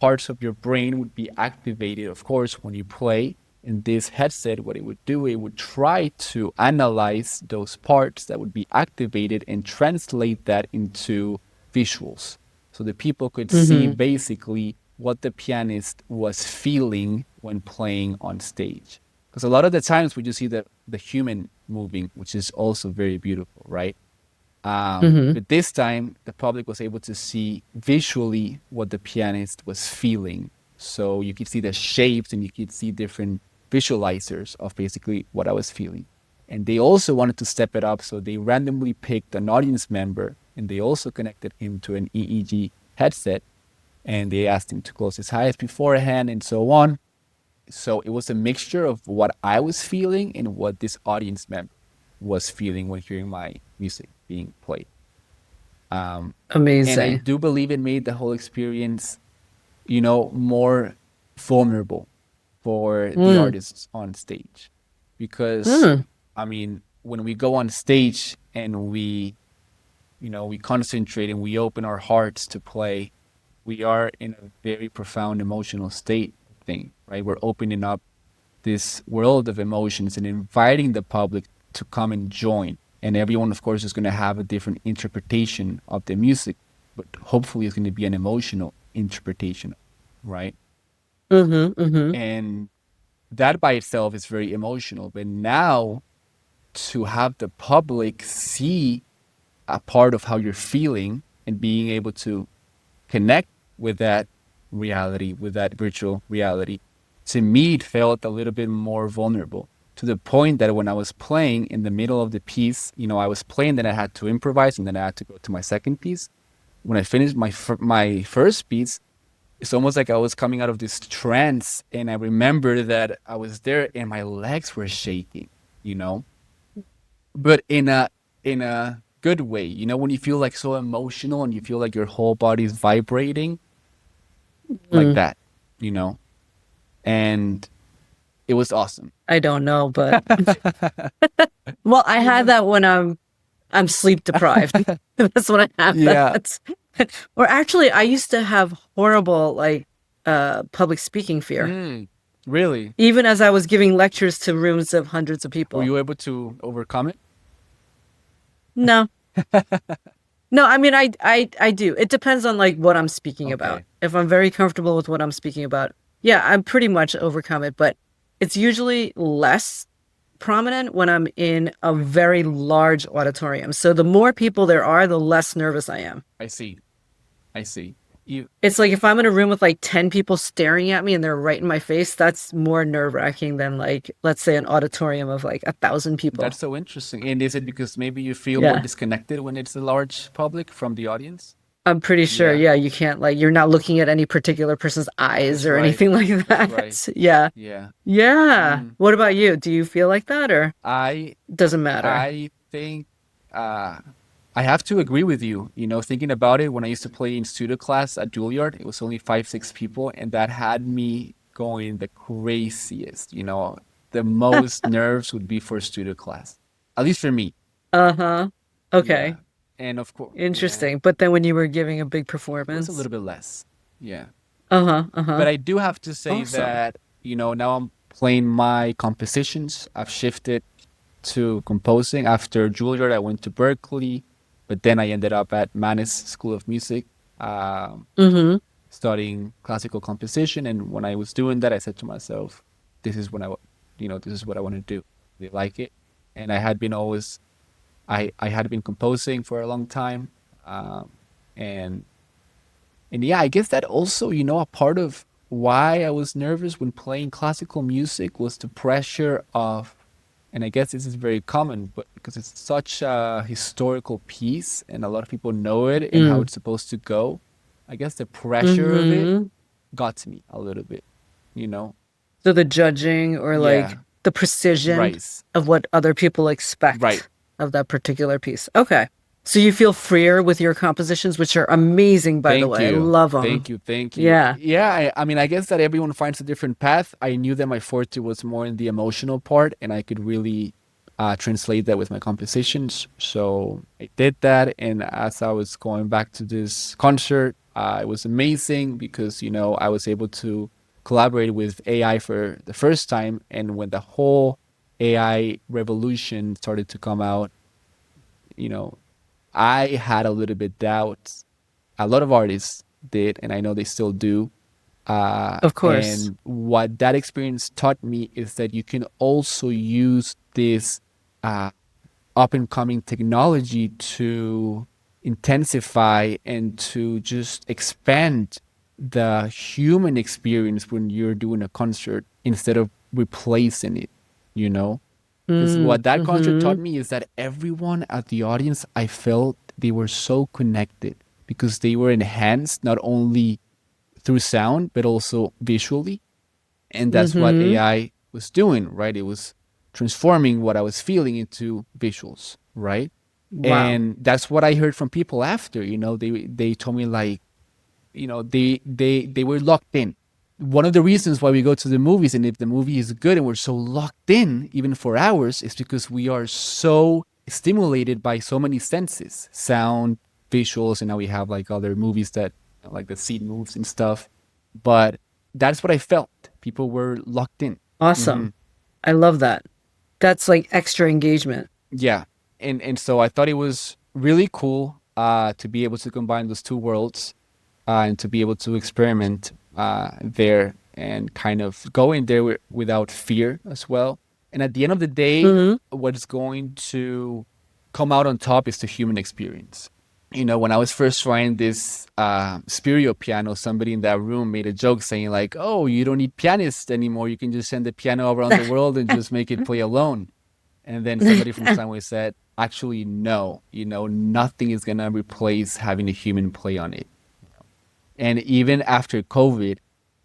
parts of your brain would be activated, of course, when you play. In this headset, what it would do, it would try to analyze those parts that would be activated and translate that into visuals. So the people could see Mm-hmm. basically what the pianist was feeling when playing on stage. Because a lot of the times we just see the human moving, which is also very beautiful, right? Mm-hmm. But this time, the public was able to see visually what the pianist was feeling. So you could see the shapes and you could see different visualizers of basically what I was feeling. And they also wanted to step it up. So they randomly picked an audience member and they also connected him to an EEG headset. And they asked him to close his eyes beforehand and so on. So it was a mixture of what I was feeling and what this audience member was feeling when hearing my music being played. And I Amazing. do believe it made the whole experience, more vulnerable for the Mm. artists on stage. Because, Mm. I mean, when we go on stage and we concentrate and we open our hearts to play, we are in a very profound emotional state thing, right? We're opening up this world of emotions and inviting the public to come and join. And everyone, of course, is going to have a different interpretation of the music, but hopefully it's going to be an emotional interpretation, right? Mm-hmm. Mm-hmm. And that by itself is very emotional. But now to have the public see a part of how you're feeling and being able to connect with that reality, with that virtual reality, to me, it felt a little bit more vulnerable to the point that when I was playing in the middle of the piece, I was playing, then I had to improvise, and then I had to go to my second piece. When I finished my first piece, it's almost like I was coming out of this trance, and I remember that I was there and my legs were shaking, you know, but in a good way. When you feel like so emotional and you feel like your whole body's vibrating like Mm. that, you know, and it was awesome. I don't know, but well, I You had know? that when I'm sleep deprived. That's when I have Yeah. that. Or actually, I used to have horrible like public speaking fear. Really? Even as I was giving lectures to rooms of hundreds of Were people. you able to overcome it? No. No, I mean I do. It depends on like what I'm speaking about. Okay. If I'm very comfortable with what I'm speaking about, yeah, I'm pretty much overcome it, but it's usually less prominent when I'm in a very large auditorium. So the more people there are, the less nervous I am. I see. I see. You It's like if I'm in a room with like 10 people staring at me and they're right in my face, that's more nerve-wracking than like, let's say, an auditorium of like 1,000 people. That's so interesting. And is it because maybe you feel more Yeah. disconnected when it's a large public from the audience? I'm pretty sure, Yeah, yeah, you can't like you're not looking at any particular person's eyes that's or right. anything like That's right. that. Yeah. Yeah. Yeah. Mm. What about you? Do you feel like that or I doesn't matter? I think uh I have to agree with you. Thinking about it, when I used to play in studio class at Juilliard, it was only 5, 6 people, and that had me going the craziest, the most nerves would be for studio class, at least for me. Uh-huh. Yeah. Okay. And of course, yeah, Interesting. But then when you were giving a big it was a performance? little bit less. Yeah. Uh-huh. Uh-huh. But I do have to say Awesome. that, now I'm playing my compositions. I've shifted to composing. After Juilliard, I went to Berkeley, but then I ended up at Mannes School of Music, um, Mm-hmm. studying classical composition. And when I was doing that, I said to myself, this is what I want to do. They like it. And I had been composing for a long time. Um, and and yeah, I guess that also, a part of why I was nervous when playing classical music was the pressure of, and I guess this is very common, but because it's such a historical piece and a lot of people know it and how Mm. it's supposed to go, I guess the pressure of it Mm-hmm. got to me a little bit, you know? So the judging or like Yeah, the precision right, of what other people right. expect of that particular piece. Okay. So you feel freer with your compositions, which are amazing, by the Thank way. I you. love them. Thank you. Thank you. Yeah. Yeah, I mean, I guess that everyone finds a different path. I knew that my forte was more in the emotional part, and I could really translate that with my compositions. So I did that. And as I was going back to this concert, it was amazing because, I was able to collaborate with AI for the first time. And when the whole AI revolution started to come out, you know, I had a little bit doubt. A lot of artists did, and I know they still do. Of course. And what that experience taught me is that you can also use this uh, up and coming technology to intensify and to just expand the human experience when you're doing a concert instead of replacing it, you know? Because Mm. what that concert taught Mm-hmm. me is that everyone at the audience, I felt they were so connected because they were enhanced not only through sound, but also visually. And that's what Mm-hmm. AI was doing, right? It was transforming what I was feeling into visuals, right? Wow. And that's what I heard from people after, they told me like, they were locked in. One of the reasons why we go to the movies, and if the movie is good and we're so locked in even for hours, is because we are so stimulated by so many senses, sound, visuals, and now we have like other movies that like the scene moves and stuff. But that's what I felt. People were locked in. Awesome. Hmm. I love that. That's like extra engagement. Yeah, and so I thought it was really cool to be able to combine those two worlds, and to be able to experiment there and kind of go in there without fear as well. And at the end of the day, Mm-hmm. what's going to come out on top is the human experience. When I was first trying this stereo piano, somebody in that room made a joke saying like, "Oh, you don't need pianists anymore. You can just send the piano around the world and just make it play alone." And then somebody from somewhere said, "Actually, no. Nothing is gonna replace having a human play on it." And even after COVID,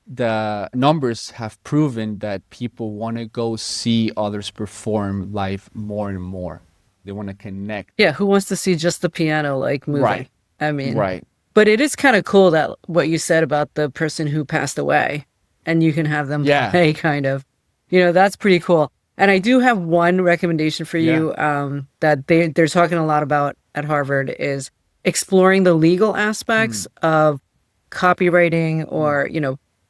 the numbers have proven that people want to go see others perform live more and more. They want to connect. Yeah, who wants to see just the piano like moving? Right. I mean, Right. but it is kind of cool that what you said about the person who passed away and you can have them Yeah. play kind of. That's pretty cool. And I do have one recommendation for Yeah. you that they're talking a lot about at Harvard is exploring the legal aspects Mm. of copywriting Mm. or,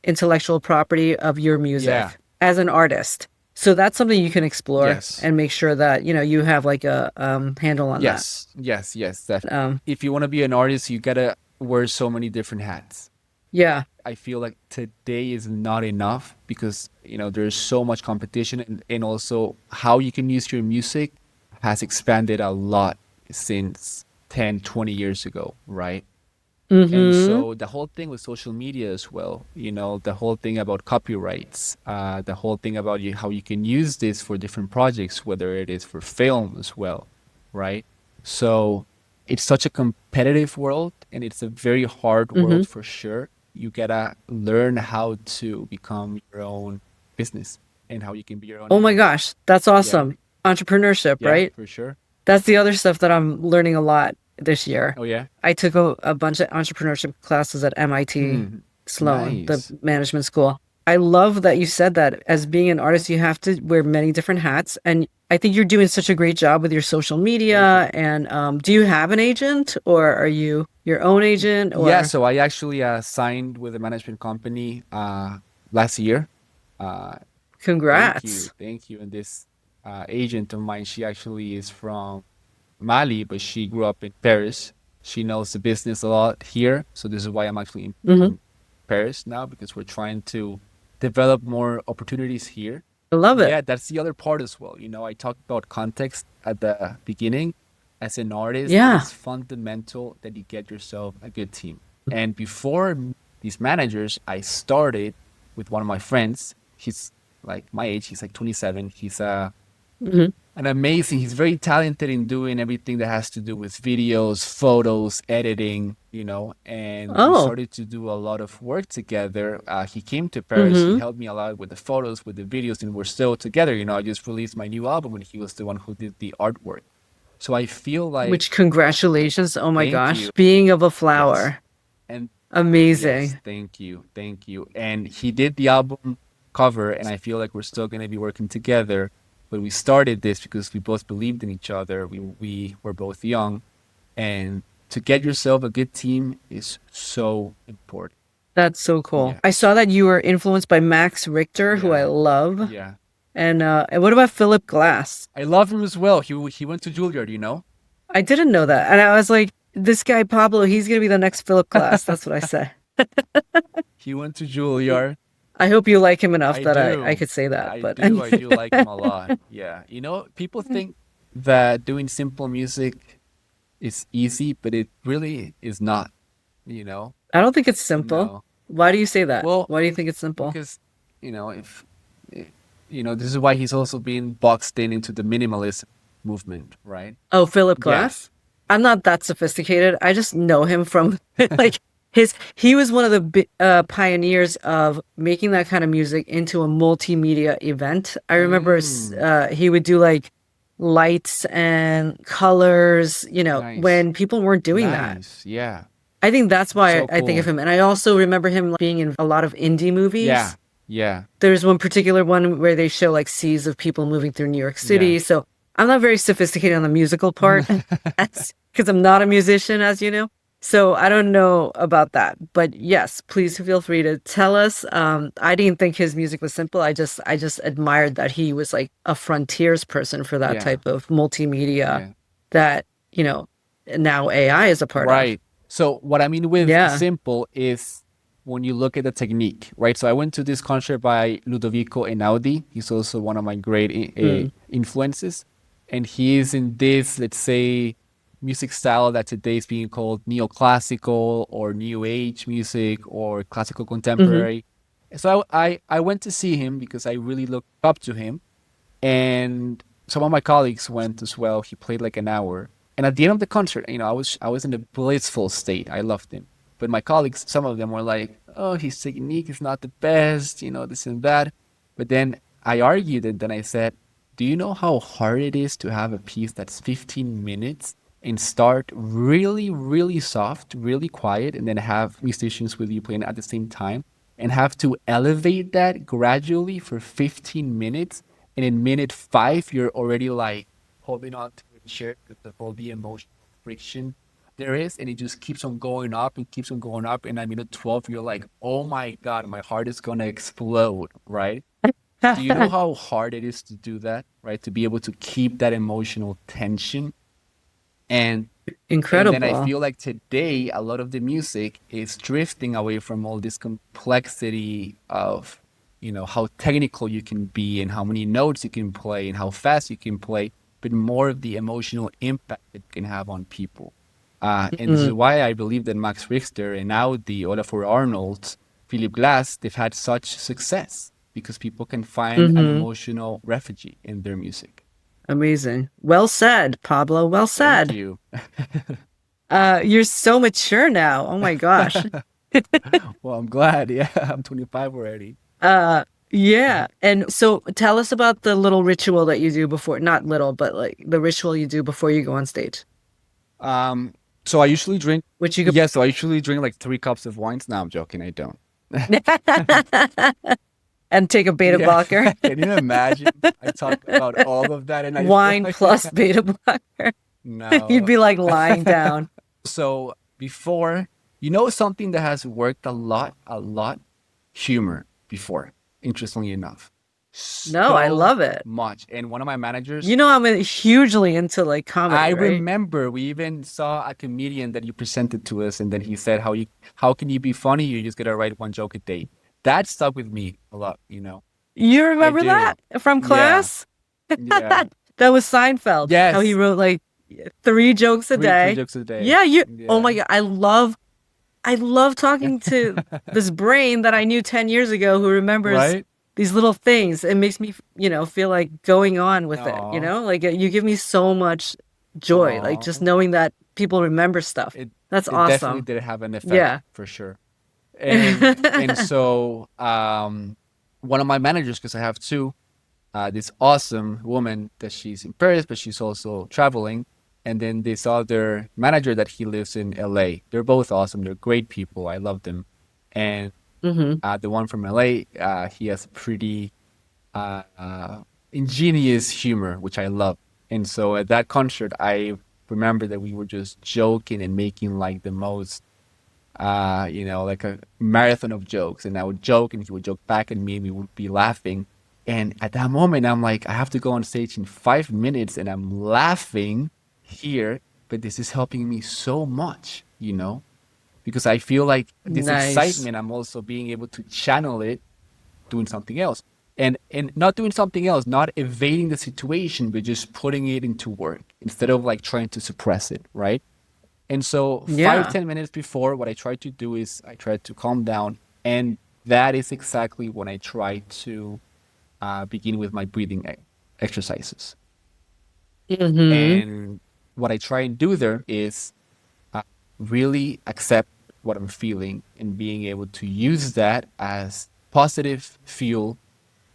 intellectual property of your Yeah. music as an artist. So that's something you can explore Yes. and make sure that, you have like a handle on that. Yes. Yes. Yes. Definitely. Um, If you want to be an artist, you gotta wear so many different hats. yeah. I feel like today is not enough because there's so much competition, and also how you can use your music has expanded a lot since 10, 20 years ago, right? And Mm-hmm. so the whole thing with social media as well, the whole thing about copyrights, the whole thing about how you can use this for different projects, whether it is for film as well, right? So it's such a competitive world, and it's a very hard Mm-hmm. world for sure. You gotta learn how to become your own business and how you can be your own Oh my artist. gosh, that's Yeah, awesome. Entrepreneurship, yeah, right? for sure. That's the other stuff that I'm learning a lot this year. Oh yeah. I took a bunch of entrepreneurship classes at MIT Hmm. Sloan, the Nice. management school. I love that you said that as being an artist, you have to wear many different hats. And I think you're doing such a great job with your social Thank you. media. And do you have an agent or are you your own agent Yeah, or so I actually signed with a management company last year. Uh, Thank you, congrats? thank you. And this agent of mine, she actually is from Mali, but she grew up in Paris. She knows the business a lot here, so this is why I'm actually Hmm. in Paris now because we're trying to develop more opportunities here. I love it. Yeah, that's the other part as well. You know, I talked about context at the beginning. As an artist, it Yeah. is fundamental that you get yourself a good team. And before these managers, I started with one of my friends. He's like my age. He's like 27. He's Hmm. an amazing. He's very talented in doing everything that has to do with videos, photos, editing. You know, and we Oh. started to do a lot of work together. He came to Paris. He Hmm. helped me a lot with the photos, with the videos, and we're still together. You know, I just released my new album, and he was the one who did the artwork. So I feel like, Which congratulations. Oh my thank gosh. you. Being of a Yes. flower. And yes, Amazing. thank you. Thank you. And he did the album cover, and I feel like we're still going to be working together. But we started this because we both believed in each other. We were both young. And to get yourself a good team is so important. That's so cool. Yeah. I saw that you were influenced by Max Richter, who I Yeah. love. Yeah. And what about Philip Glass? I love him as well. He went to Juilliard, you know? I didn't know that. And I was like, this guy Pablo, he's gonna be the next Philip Glass. That's what I say. He went to Juilliard. I hope you like him enough I that I do. could say that. I But do. I do like him a lot. Yeah. You know, people think that doing simple music is easy, but it really is not, you know? I don't think it's simple. No. Why do you say that? Well, Why do you think it's simple? because, you know, if, eh, you know, this is why he's also being boxed in into the minimalist movement, right? Oh, Philip Yeah. Glass? I'm not that sophisticated. I just know him from like he was one of the pioneers of making that kind of music into a multimedia event. I remember Mm, he would do like lights and colors, nice. when people weren't doing that. Nice. Yeah. I think that's why So I think of cool. him. And I also remember him being in a lot of indie Yeah. movies. Yeah. There's one particular one where they show like scenes of people moving through New York Yeah. City. So I'm not very sophisticated on the musical part because I'm not a musician, as you know. So I don't know about that. But yes, please feel free to tell us. I didn't think his music was simple. I just admired that he was like a frontiers person for that Yeah. type of multimedia Yeah. that, now AI is a part of. Right. So what I mean with Yeah. simple is when you look at the technique, right? So I went to this concert by Ludovico Einaudi. He's also one of my great Mm. influences, and he is in this, let's say, music style that today is being called neoclassical or new age music or classical Hmm. contemporary. So I went to see him because I really looked up to him, and some of my colleagues went as well. He played like an hour, and at the end of the concert, you know, I was in a blissful state. I loved him, but my colleagues, some of them were like, "Oh, his technique is not the best," you know, this and that. But then I argued it. Then I said, "Do you know how hard it is to have a piece that's 15 minutes and start really, really soft, really quiet, and then have musicians with you playing at the same time?" And have to elevate that gradually for 15 minutes. And in minute five, you're already like holding on to your chair because of all the emotional friction there is. And it just keeps on going up and keeps on going up. And at minute 12, you're like, oh my God, my heart is going to explode, right? Do you know how hard it is to do that, right? To be able to keep that emotional tension. And then I Incredible. feel like today a lot of the music is drifting away from all this complexity of, you know, how technical you can be and how many notes you can play and how fast you can play, but more of the emotional impact it can have on people. And this is Mm. why I believe that Max Richter and now the Olafur Arnold, Philip Glass, they've had such success because people can find an Hmm. emotional refuge in their music. Amazing. Well said, Pablo. Well Thank said. you. You're so mature now. Oh my gosh. Well, I'm glad. Yeah, I'm 25 already. Uh, yeah. And so tell us about the little ritual that you do before, not little, but like the ritual you do before you go on stage, Um, so I usually drink, which you yeah, so I usually drink like 3 cups of wines. No, I'm joking. I don't. could. and take a beta Yeah. blocker. Can you imagine? I talk about all of that and I feel Wine like plus beta blocker. You'd no. be like lying down. So before, something that has worked a lot, humor before, interestingly enough. No, I So love it. much. And one of my managers, You know, I'm hugely into like I comedy, right? remember we even saw a comedian that you presented to us, and then he said, how can you be funny? You just gotta write one joke a day. That stuck with me a lot. You I remember that do. from Yeah. class? Yeah. That was Seinfeld. How he Yes. wrote like 3 jokes a Three day. jokes a day. Yeah, oh my Yeah. God, I love talking to this brain that I knew 10 years ago who remembers Right? these little things. It makes me, feel like going on with it, Aw. Like you give me so much joy, like just Aw. knowing that people remember stuff. It That's it definitely awesome. did have an effect Yeah. for sure. And so one of my managers, because I have two, this awesome woman that she's in Paris, but she's also traveling. And then this other manager that he lives in LA. They're both awesome. They're great people. I love them. And hmm the one from LA, he has pretty uh, uh, ingenious humor, which I love. And so at that concert, I remember that we were just joking and making like the most, like a marathon of jokes. And I would joke and he would joke back at me and we would be laughing. And at that moment, I'm like, I have to go on stage in 5 minutes and I'm laughing here, but this is helping me so much, because I feel like this Nice. excitement, I'm also being able to channel it doing something else. And not doing something else, not evading the situation, but just putting it into work instead of like trying to suppress it, right? And so five, Yeah. 10 minutes before, what I try to do is I try to calm down. And that is exactly when I try to begin with my breathing exercises. hmm And what I try and do there is uh, really accept what I'm feeling and being able to use that as positive fuel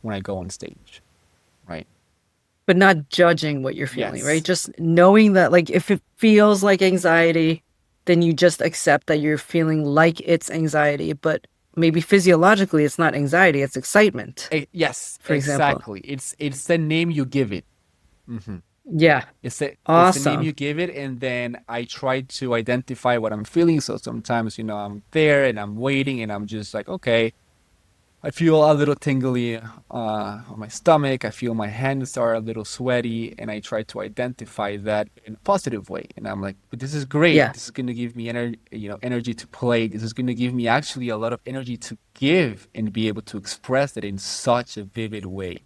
when I go on stage, right? But not judging what you're feeling, right? Yes. Just knowing that, like, if it feels like anxiety, then you just accept that you're feeling like it's anxiety, but maybe physiologically it's not anxiety, it's excitement, Yes, for example. exactly. It's the name you give it. Hmm. Yeah. It's the name Awesome. you give it, and then I try to identify what I'm feeling. So sometimes, I'm there and I'm waiting, and I'm just like, okay, I feel a little tingly on my stomach. I feel my hands are a little sweaty, and I try to identify that in a positive way. And I'm like, but this is great. Yeah. This is going to give me energy to play. This is going to give me actually a lot of energy to give and be able to express it in such a vivid way.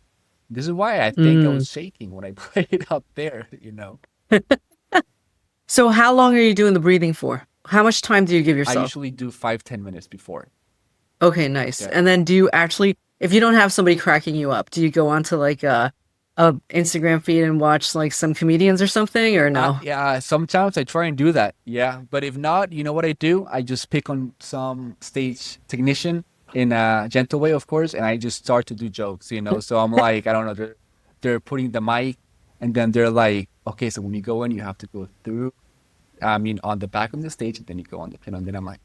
This is why I think I Mm. was shaking when I played up there. So how long are you doing the breathing for? How much time do you give I yourself? usually do 5, 10 minutes before. Okay, nice. Yeah. And then do you actually, if you don't have somebody cracking you up, do you go onto like a Instagram feed and watch like some comedians or something or no? Yeah, sometimes I try and do that. Yeah, but if not, you know what I do? I just pick on some stage technician in a gentle way, of course, and I just start to do jokes. So I'm like, I don't know, they're putting the mic, and then they're like, okay, so when you go in, you have to go through, on the back of the stage, and then you go on the piano. And then I'm like,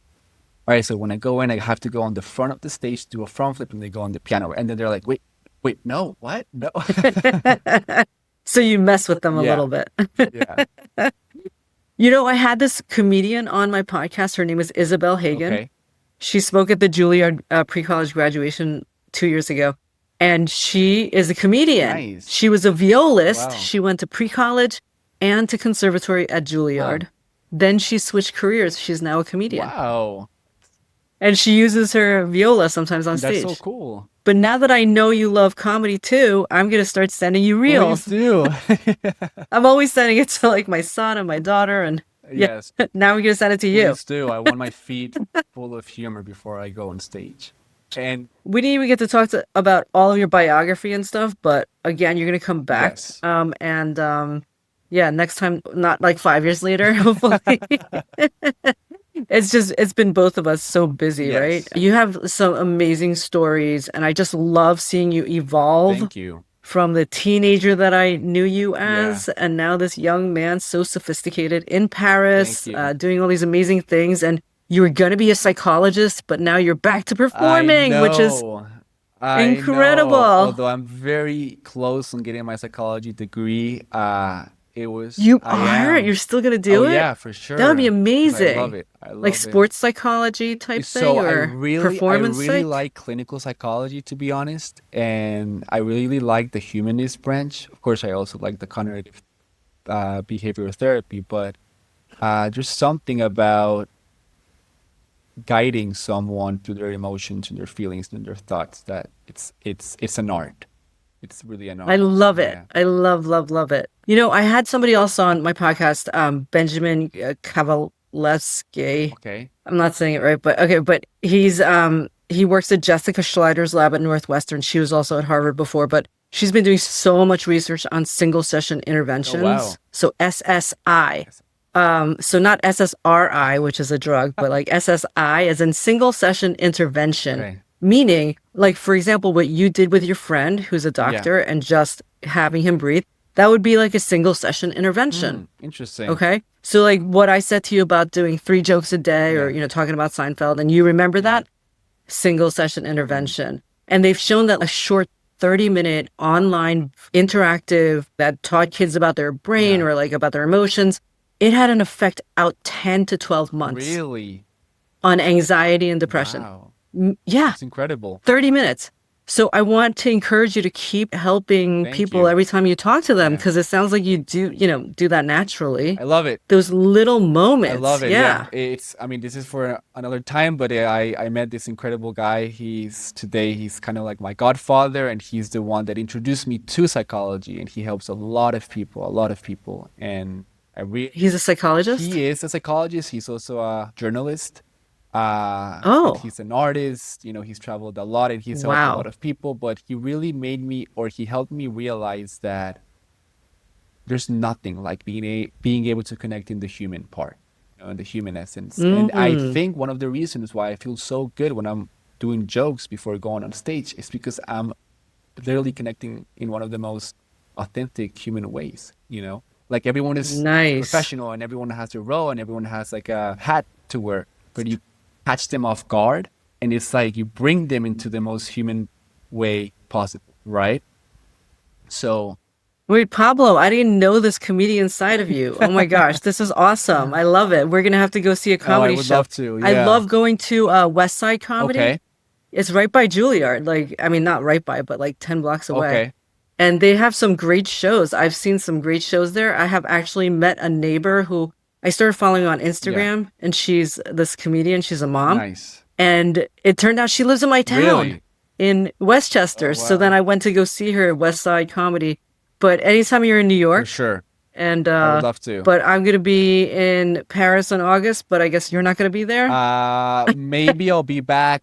all right, so when I go in, I have to go on the front of the stage, do a front flip, and they go on the piano. And then they're like, wait, no, what? No. So you mess with them a Yeah, little bit. yeah. I had this comedian on my podcast. Her name is Isabel Hagen. Okay. She spoke at the Juilliard pre-college graduation 2 years ago, and she is a comedian. Nice. She was a violist. Wow. She went to pre-college and to conservatory at Huh. Juilliard. Then she switched careers. She's now a comedian, Wow. and she uses her viola sometimes on That's so stage. cool. But now that I know you love comedy too, I'm gonna start sending you Please reels. do. I'm always sending it to like my son and my daughter, and yeah, Yes, now I'm gonna send it to you. please do. I want my feet full of humor before I go on stage. And We didn't even get to talk about all of your biography and stuff, but again, you're gonna come back. yes. Yeah, next time, not like 5 years later, hopefully. It's been both of us so busy, right? Yes. You have some amazing stories, and I just love seeing you evolve Thank you. from the teenager that I knew you Yeah. as, and now this young man, so sophisticated in Thank Paris, you. doing all these amazing things. And you were going to be a psychologist, but now you're back to I performing, which is know. I know. Incredible. Although I'm very close on getting my psychology degree, You I are? am. You're still gonna Oh do it? yeah, for That would be sure. Because I love amazing. it. I Like love it. sports psychology type So thing or I performance really psych? like clinical psychology, to be honest, and I really like the humanist branch. Of course, I also like the cognitive behavioral therapy, but there's something about guiding someone through their emotions and their feelings and their thoughts that it's an art. It's really an I art. love it. Yeah. I love, love, love it. You know, I had somebody else on my podcast, Benjamin Kavalevsky. Okay. I'm not saying it right, but okay, but he works at Jessica Schleider's lab at Northwestern. She was also at Harvard before, but she's been doing so much research on single session Oh interventions. wow. So SSI. Yes. So not SSRI, which is a drug, but like SSI as in single session intervention, Okay. meaning like, for example, what you did with your friend who's a Yeah. doctor and just having him breathe, that would be like a single session intervention. Hmm. Interesting. Okay. So like what I said to you about doing 3 jokes a day or, Yeah. you know, talking about Seinfeld and you remember Yeah. that single session Mm. intervention. And they've shown that a short 30-minute online interactive that taught kids about their brain Yeah. or like about their emotions, it had an effect out 10 to 12 months Really? on anxiety and depression. Wow. Yeah, That's incredible. 30 minutes. So I want to encourage you to keep helping Thank people you. every time you talk to them Yeah. because it sounds like you do, you know, do that naturally. I love it. Those little I love moments. it. Yeah. Yeah. I mean, this is for another time, but I met this incredible guy. He's kind of like my godfather, and he's the one that introduced me to psychology, and he helps a lot of people. And He's a psychologist. he is a psychologist. He's also a journalist. And Oh, he's an artist. You know, he's traveled a lot and he's helped a lot wow. of people, but he really made me, or he helped me realize that there's nothing like being able to connect in the human part, you know, in the human essence. And I Mm, think one of the reasons why I feel so good when I'm doing jokes before going on stage is because I'm literally connecting in one of the most authentic human ways, you know? Like everyone is nice. professional and everyone has their role and everyone has like a hat to wear, but you catch them off guard and it's like you bring them into the most human way possible, right? So, Wait, Pablo, I didn't know this comedian side of you. Oh my gosh, this is awesome. I love it. We're gonna have to go see a oh, I comedy would show. love to. I Yeah. love going to West Side Comedy. Okay. It's right by Juilliard. Like, I mean, not right by, but like 10 blocks away. Okay. And they have some great shows. I've seen some great shows there. I have actually met a neighbor who I started following on Yeah. Instagram, and she's this comedian. She's a mom. Nice. And it turned out she lives in my town Really? in Oh, Westchester. So then wow. I went to go see her at West Side Comedy. But anytime you're in New For York, sure. and I would love to. but I'm gonna be in Paris in August, but I guess you're not gonna be there. Maybe I'll be back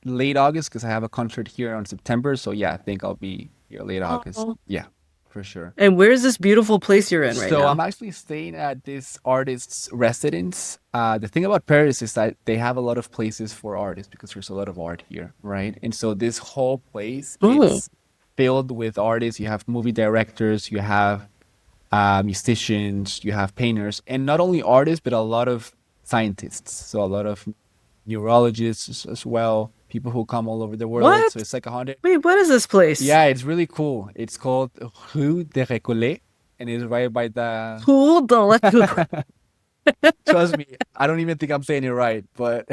late August, because I have a concert here on September. So yeah, I think I'll be here late August. Oh. Yeah, for sure. And where's this beautiful place you're in right So I'm now? actually staying at this artist's residence. The thing about Paris is that they have a lot of places for artists because there's a lot of art here, right? And so this whole place, Oh, it's filled with artists. You have movie directors, you have musicians, you have painters, and not only artists, but a lot of scientists. So a lot of neurologists as well, people who come all over the world. So what? it's like 100. Wait, what is this place? Yeah, it's really cool. It's called Rue de Récollet, and it's right by the. Cool, don't let go. Trust me, I don't even think I'm saying it right, but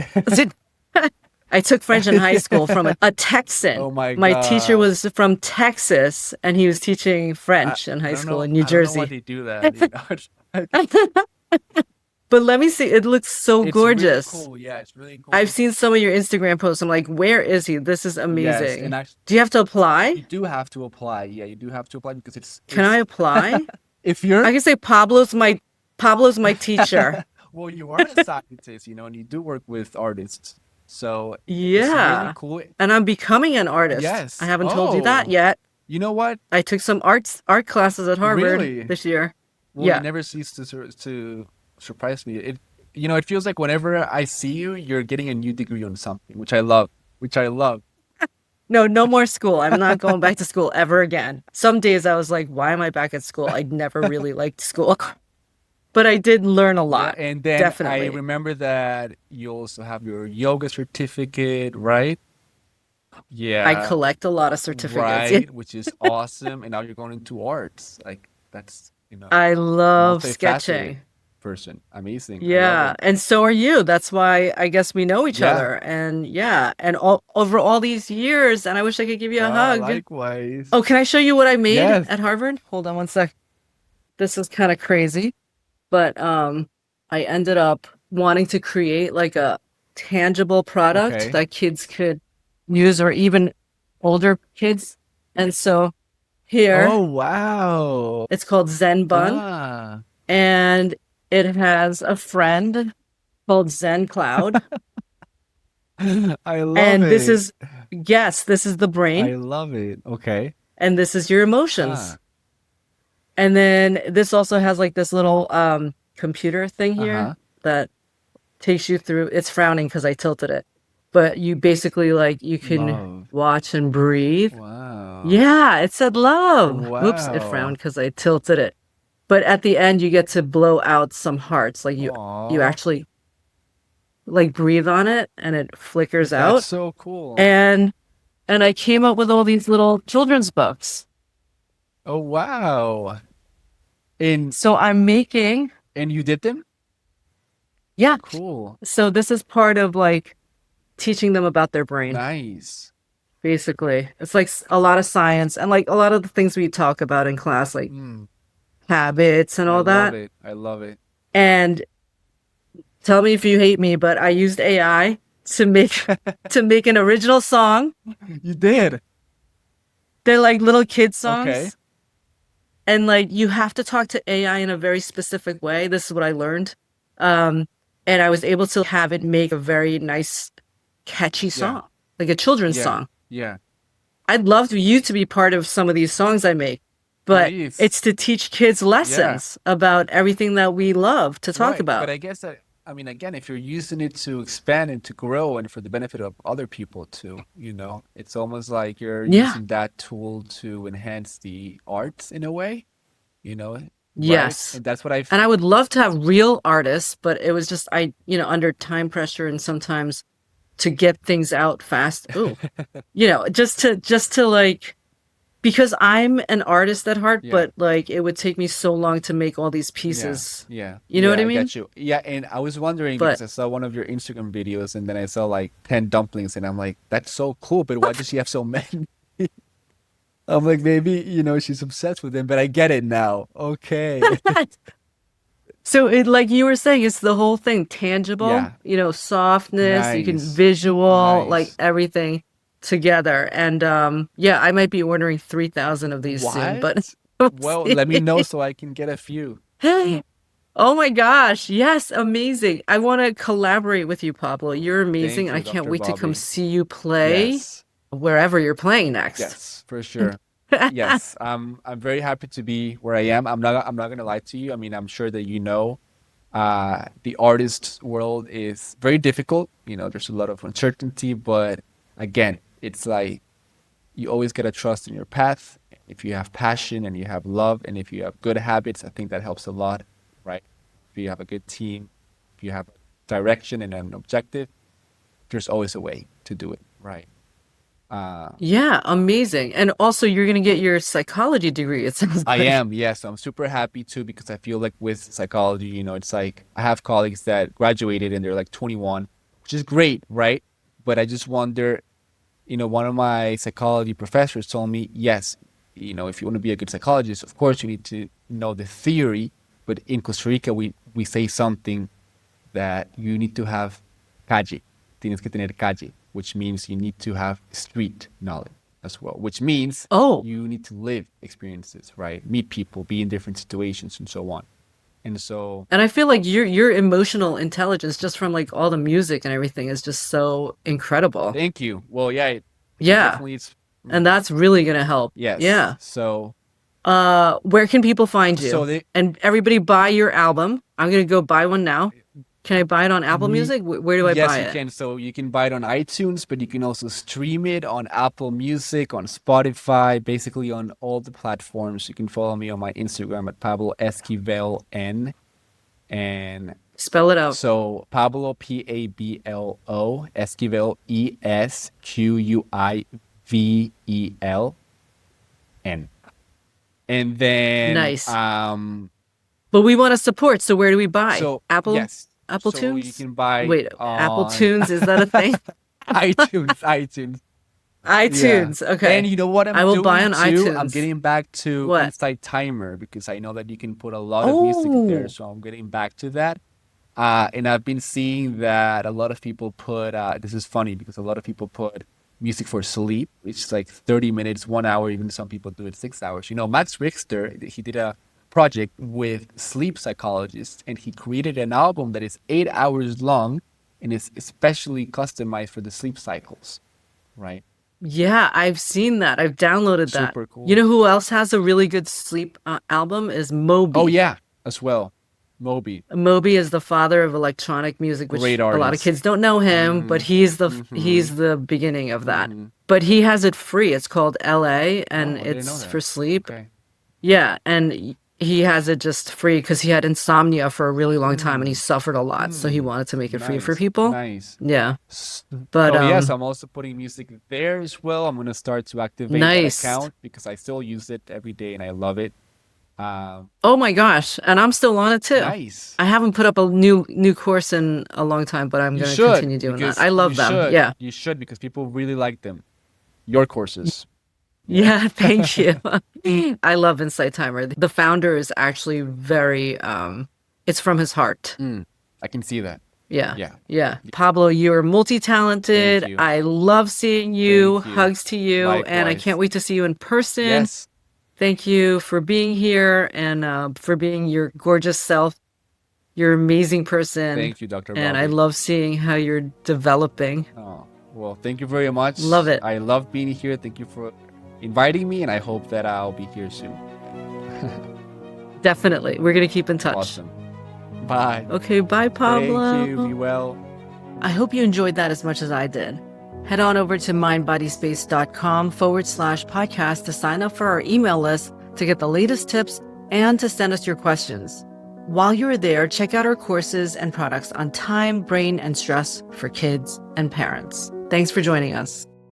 I took French in high school from a Texan. oh my My teacher God. was from Texas, and he was teaching I, French in I high don't school know. in New I don't know why Jersey. they do that. You know, it's like, But let me see, it looks so it's really gorgeous. cool. Yeah, it's really I've cool. seen some of your Instagram posts. I'm like, where is he? This is Yes, and amazing. I Do you have to apply? you do have to apply. Yeah, you do have to apply because Can I it's apply? if you're I can say Pablo's my teacher. well, you are a scientist, you know, and you do work with artists. So it's really Yeah. cool. And I'm becoming an artist. I Yes. haven't told you that Oh, yet. you know what? I took some art classes at Harvard Really? this year. Well, you Yeah. never cease to surprise me. It feels like whenever I see you, you're getting a new degree on something, which I love. Which I love. No, no more school. I'm not going back to school ever again. Some days I was like, why am I back at school? I never really liked school. But I did learn a Yeah, lot. and then I Definitely. remember that you also have your yoga certificate, right? I Yeah, collect a lot of certificates. Yeah. right, which is awesome. And now you're going into arts. Like that's, I love multifaceted sketching. person. Amazing. I love Yeah, it. and so are you. That's why I guess we know each Yeah. other. And yeah, and over all these years, and I wish I could give you a hug. Likewise. Oh, can I show you what I made Yes. at Harvard? Hold on one sec. This is kind of crazy, but I ended up wanting to create like a tangible product Okay. that kids could use or even older kids. And so here Oh, wow. it's called Zen Bun, Ah, and it has a friend called Zen Cloud. I love And this it. is, yes, this is the brain, I love it. Okay. and this is your emotions. Ah, And then this also has like this little computer thing here uh-huh. that takes you through. It's frowning because I tilted it. But you basically like you can Love. watch and breathe. Wow. Yeah, it said love. Whoops, it frowned Wow. because I tilted it. But at the end you get to blow out some hearts. Like you Aw, actually like breathe on it and it flickers that's out. so cool. And I came up with all these little children's books. Oh, wow. And So I'm making, you did them? yeah. Cool. So this is part of like teaching them about their brain, Nice. basically. It's like a lot of science and like a lot of the things we talk about in class, like Mm, habits and I all love that. it. I love it. And tell me if you hate me, but I used AI to make an original song. You did. They're like little kid Okay. songs. And like you have to talk to AI in a very specific way. This is what I learned. Um, and I was able to have it make a very nice, catchy Yeah. song, like a children's Yeah. song. Yeah. I'd love for you to be part of some of these songs I make, but Please. it's to teach kids Yeah. lessons about everything that we love to talk Right. But about. I guess that, I mean, again, if you're using it to expand and to grow and for the benefit of other people too, it's almost like you're Yeah. using that tool to enhance the arts in a way, you know, right? Yes. And that's what I've, And I would love to have real artists, but it was just under time pressure and sometimes to get things out fast. Ooh, just to like because I'm an artist at heart, yeah. but like it would take me so long to make all these Yeah, pieces. yeah, You know what yeah, I I mean? get you. Yeah, and I was wondering But because I saw one of your Instagram videos and then I saw like 10 dumplings and I'm like, that's so cool, but why does she have so many? I'm like, maybe, she's obsessed with them, but I get it now. Okay. so it like you were saying, it's the whole thing, tangible, Yeah, softness, you can nice. visual, like Nice. everything together. And yeah, I might be ordering 3,000 of these soon, but What? we'll Well, see. let me know so I can get a few. Oh my gosh. Yes, amazing. I want to collaborate with you, Pablo. You're amazing. Thank I you, can't Dr. wait to come Bobby. see you play Yes. wherever you're playing next. Yes, for sure. Yes, I'm very happy to be where I am. I'm not gonna lie to you. I mean, I'm sure that the artist world is very difficult. There's a lot of uncertainty, but again, it's like you always gotta trust in your path. If you have passion and you have love and if you have good habits, I think that helps a lot, right? If you have a good team, if you have direction and an objective, there's always a way to do it, right? Uh, Yeah, amazing. And also, you're going to get your psychology degree, it sounds I like. am, yes. I'm super happy too because I feel like with psychology, it's like I have colleagues that graduated and they're like 21, which is great, right? But I just wonder, one of my psychology professors told me, yes, if you want to be a good psychologist, of course you need to know the theory, but in Costa Rica we say something that you need to have calle, tienes que tener calle, which means you need to have street knowledge as well, which means Oh, you need to live experiences, right? Meet people, be in different situations, and so on. And so, and I feel like your emotional intelligence just from like all the music and everything is just so incredible. thank you. Well, yeah, it Yeah, definitely is. and that's really going to help. Yes. Yeah. So, Where can people find so you? they, And everybody buy your album. I'm going to go buy one now. Can I buy it on Apple ye- Music? Where do I yes, buy you it? can. So you can buy it on iTunes, but you can also stream it on Apple Music, on Spotify, basically on all the platforms. You can follow me on my Instagram at Pablo Esquivel N. And Spell it out. So Pablo, Pablo, Esquivel, Esquivel. And then, Nice. But we want to support. So where do we buy? so Apple yes, Apple so you Tunes? can buy Wait, Apple on Tunes, is that a thing? iTunes. Yeah. iTunes. And Okay. you know what I I'm will buy doing on too? I'm iTunes. getting back to What? Insight Timer because I know that you can put a lot of music there. Oh, So I'm getting back to that. And I've been seeing that a lot of people put, this is funny because a lot of people put music for sleep, which is like 30 minutes, 1 hour, even some people do it 6 hours. You know, Max Richter, he did a project with sleep psychologists and he created an album that is 8 hours long and is especially customized for the sleep cycles, right? yeah, I've seen that. I've downloaded that. Super You cool. know who else has a really good sleep album is Oh, Moby. yeah, as well. Moby, Moby is the father of electronic music, great which a lot of kids artist. don't know him, but Mm-hmm. Mm-hmm. he's the beginning of that. Mm-hmm. But he has it free. It's called LA and Oh, I didn't know it's that. for sleep. Okay. Yeah, and he has it just free because he had insomnia for a really long time and he Mm. suffered a lot, so he Mm, wanted to make it free for nice, people. nice. Yeah. S- But So yes, I'm also putting music there as well. I'm gonna start to activate that nice. account because I still use it every day and I love it. Um, Oh my gosh, and I'm still on it too. nice. I haven't put up a new course in a long time, but I'm You going to should continue doing that. because I you love them. should. Yeah. You should because people really like them. Your courses. Yeah. Yeah, thank you. I love Insight Timer. The founder is actually very it's from his heart. Mm, I can see that. Yeah. Yeah. Yeah. Pablo, you're Thank multi-talented. you. I love seeing you. Thank you. Hugs to you, and I can't Likewise. wait to see you in person. Yes. Thank you for being here and for being your gorgeous self. You're an amazing person, Thank you, Dr. and I Bobby. love seeing how you're developing. Oh, well, thank you very much. Love it. I love being here. Thank you for inviting me, and I hope that I'll be here soon. Definitely. We're going to keep in touch. Awesome. Bye. Okay, bye, Thank you. Be Pablo. well. I hope you enjoyed that as much as I did. Head on over to mindbodyspace.com/podcast to sign up for our email list to get the latest tips and to send us your questions. While you're there, check out our courses and products on time, brain, and stress for kids and parents. Thanks for joining us.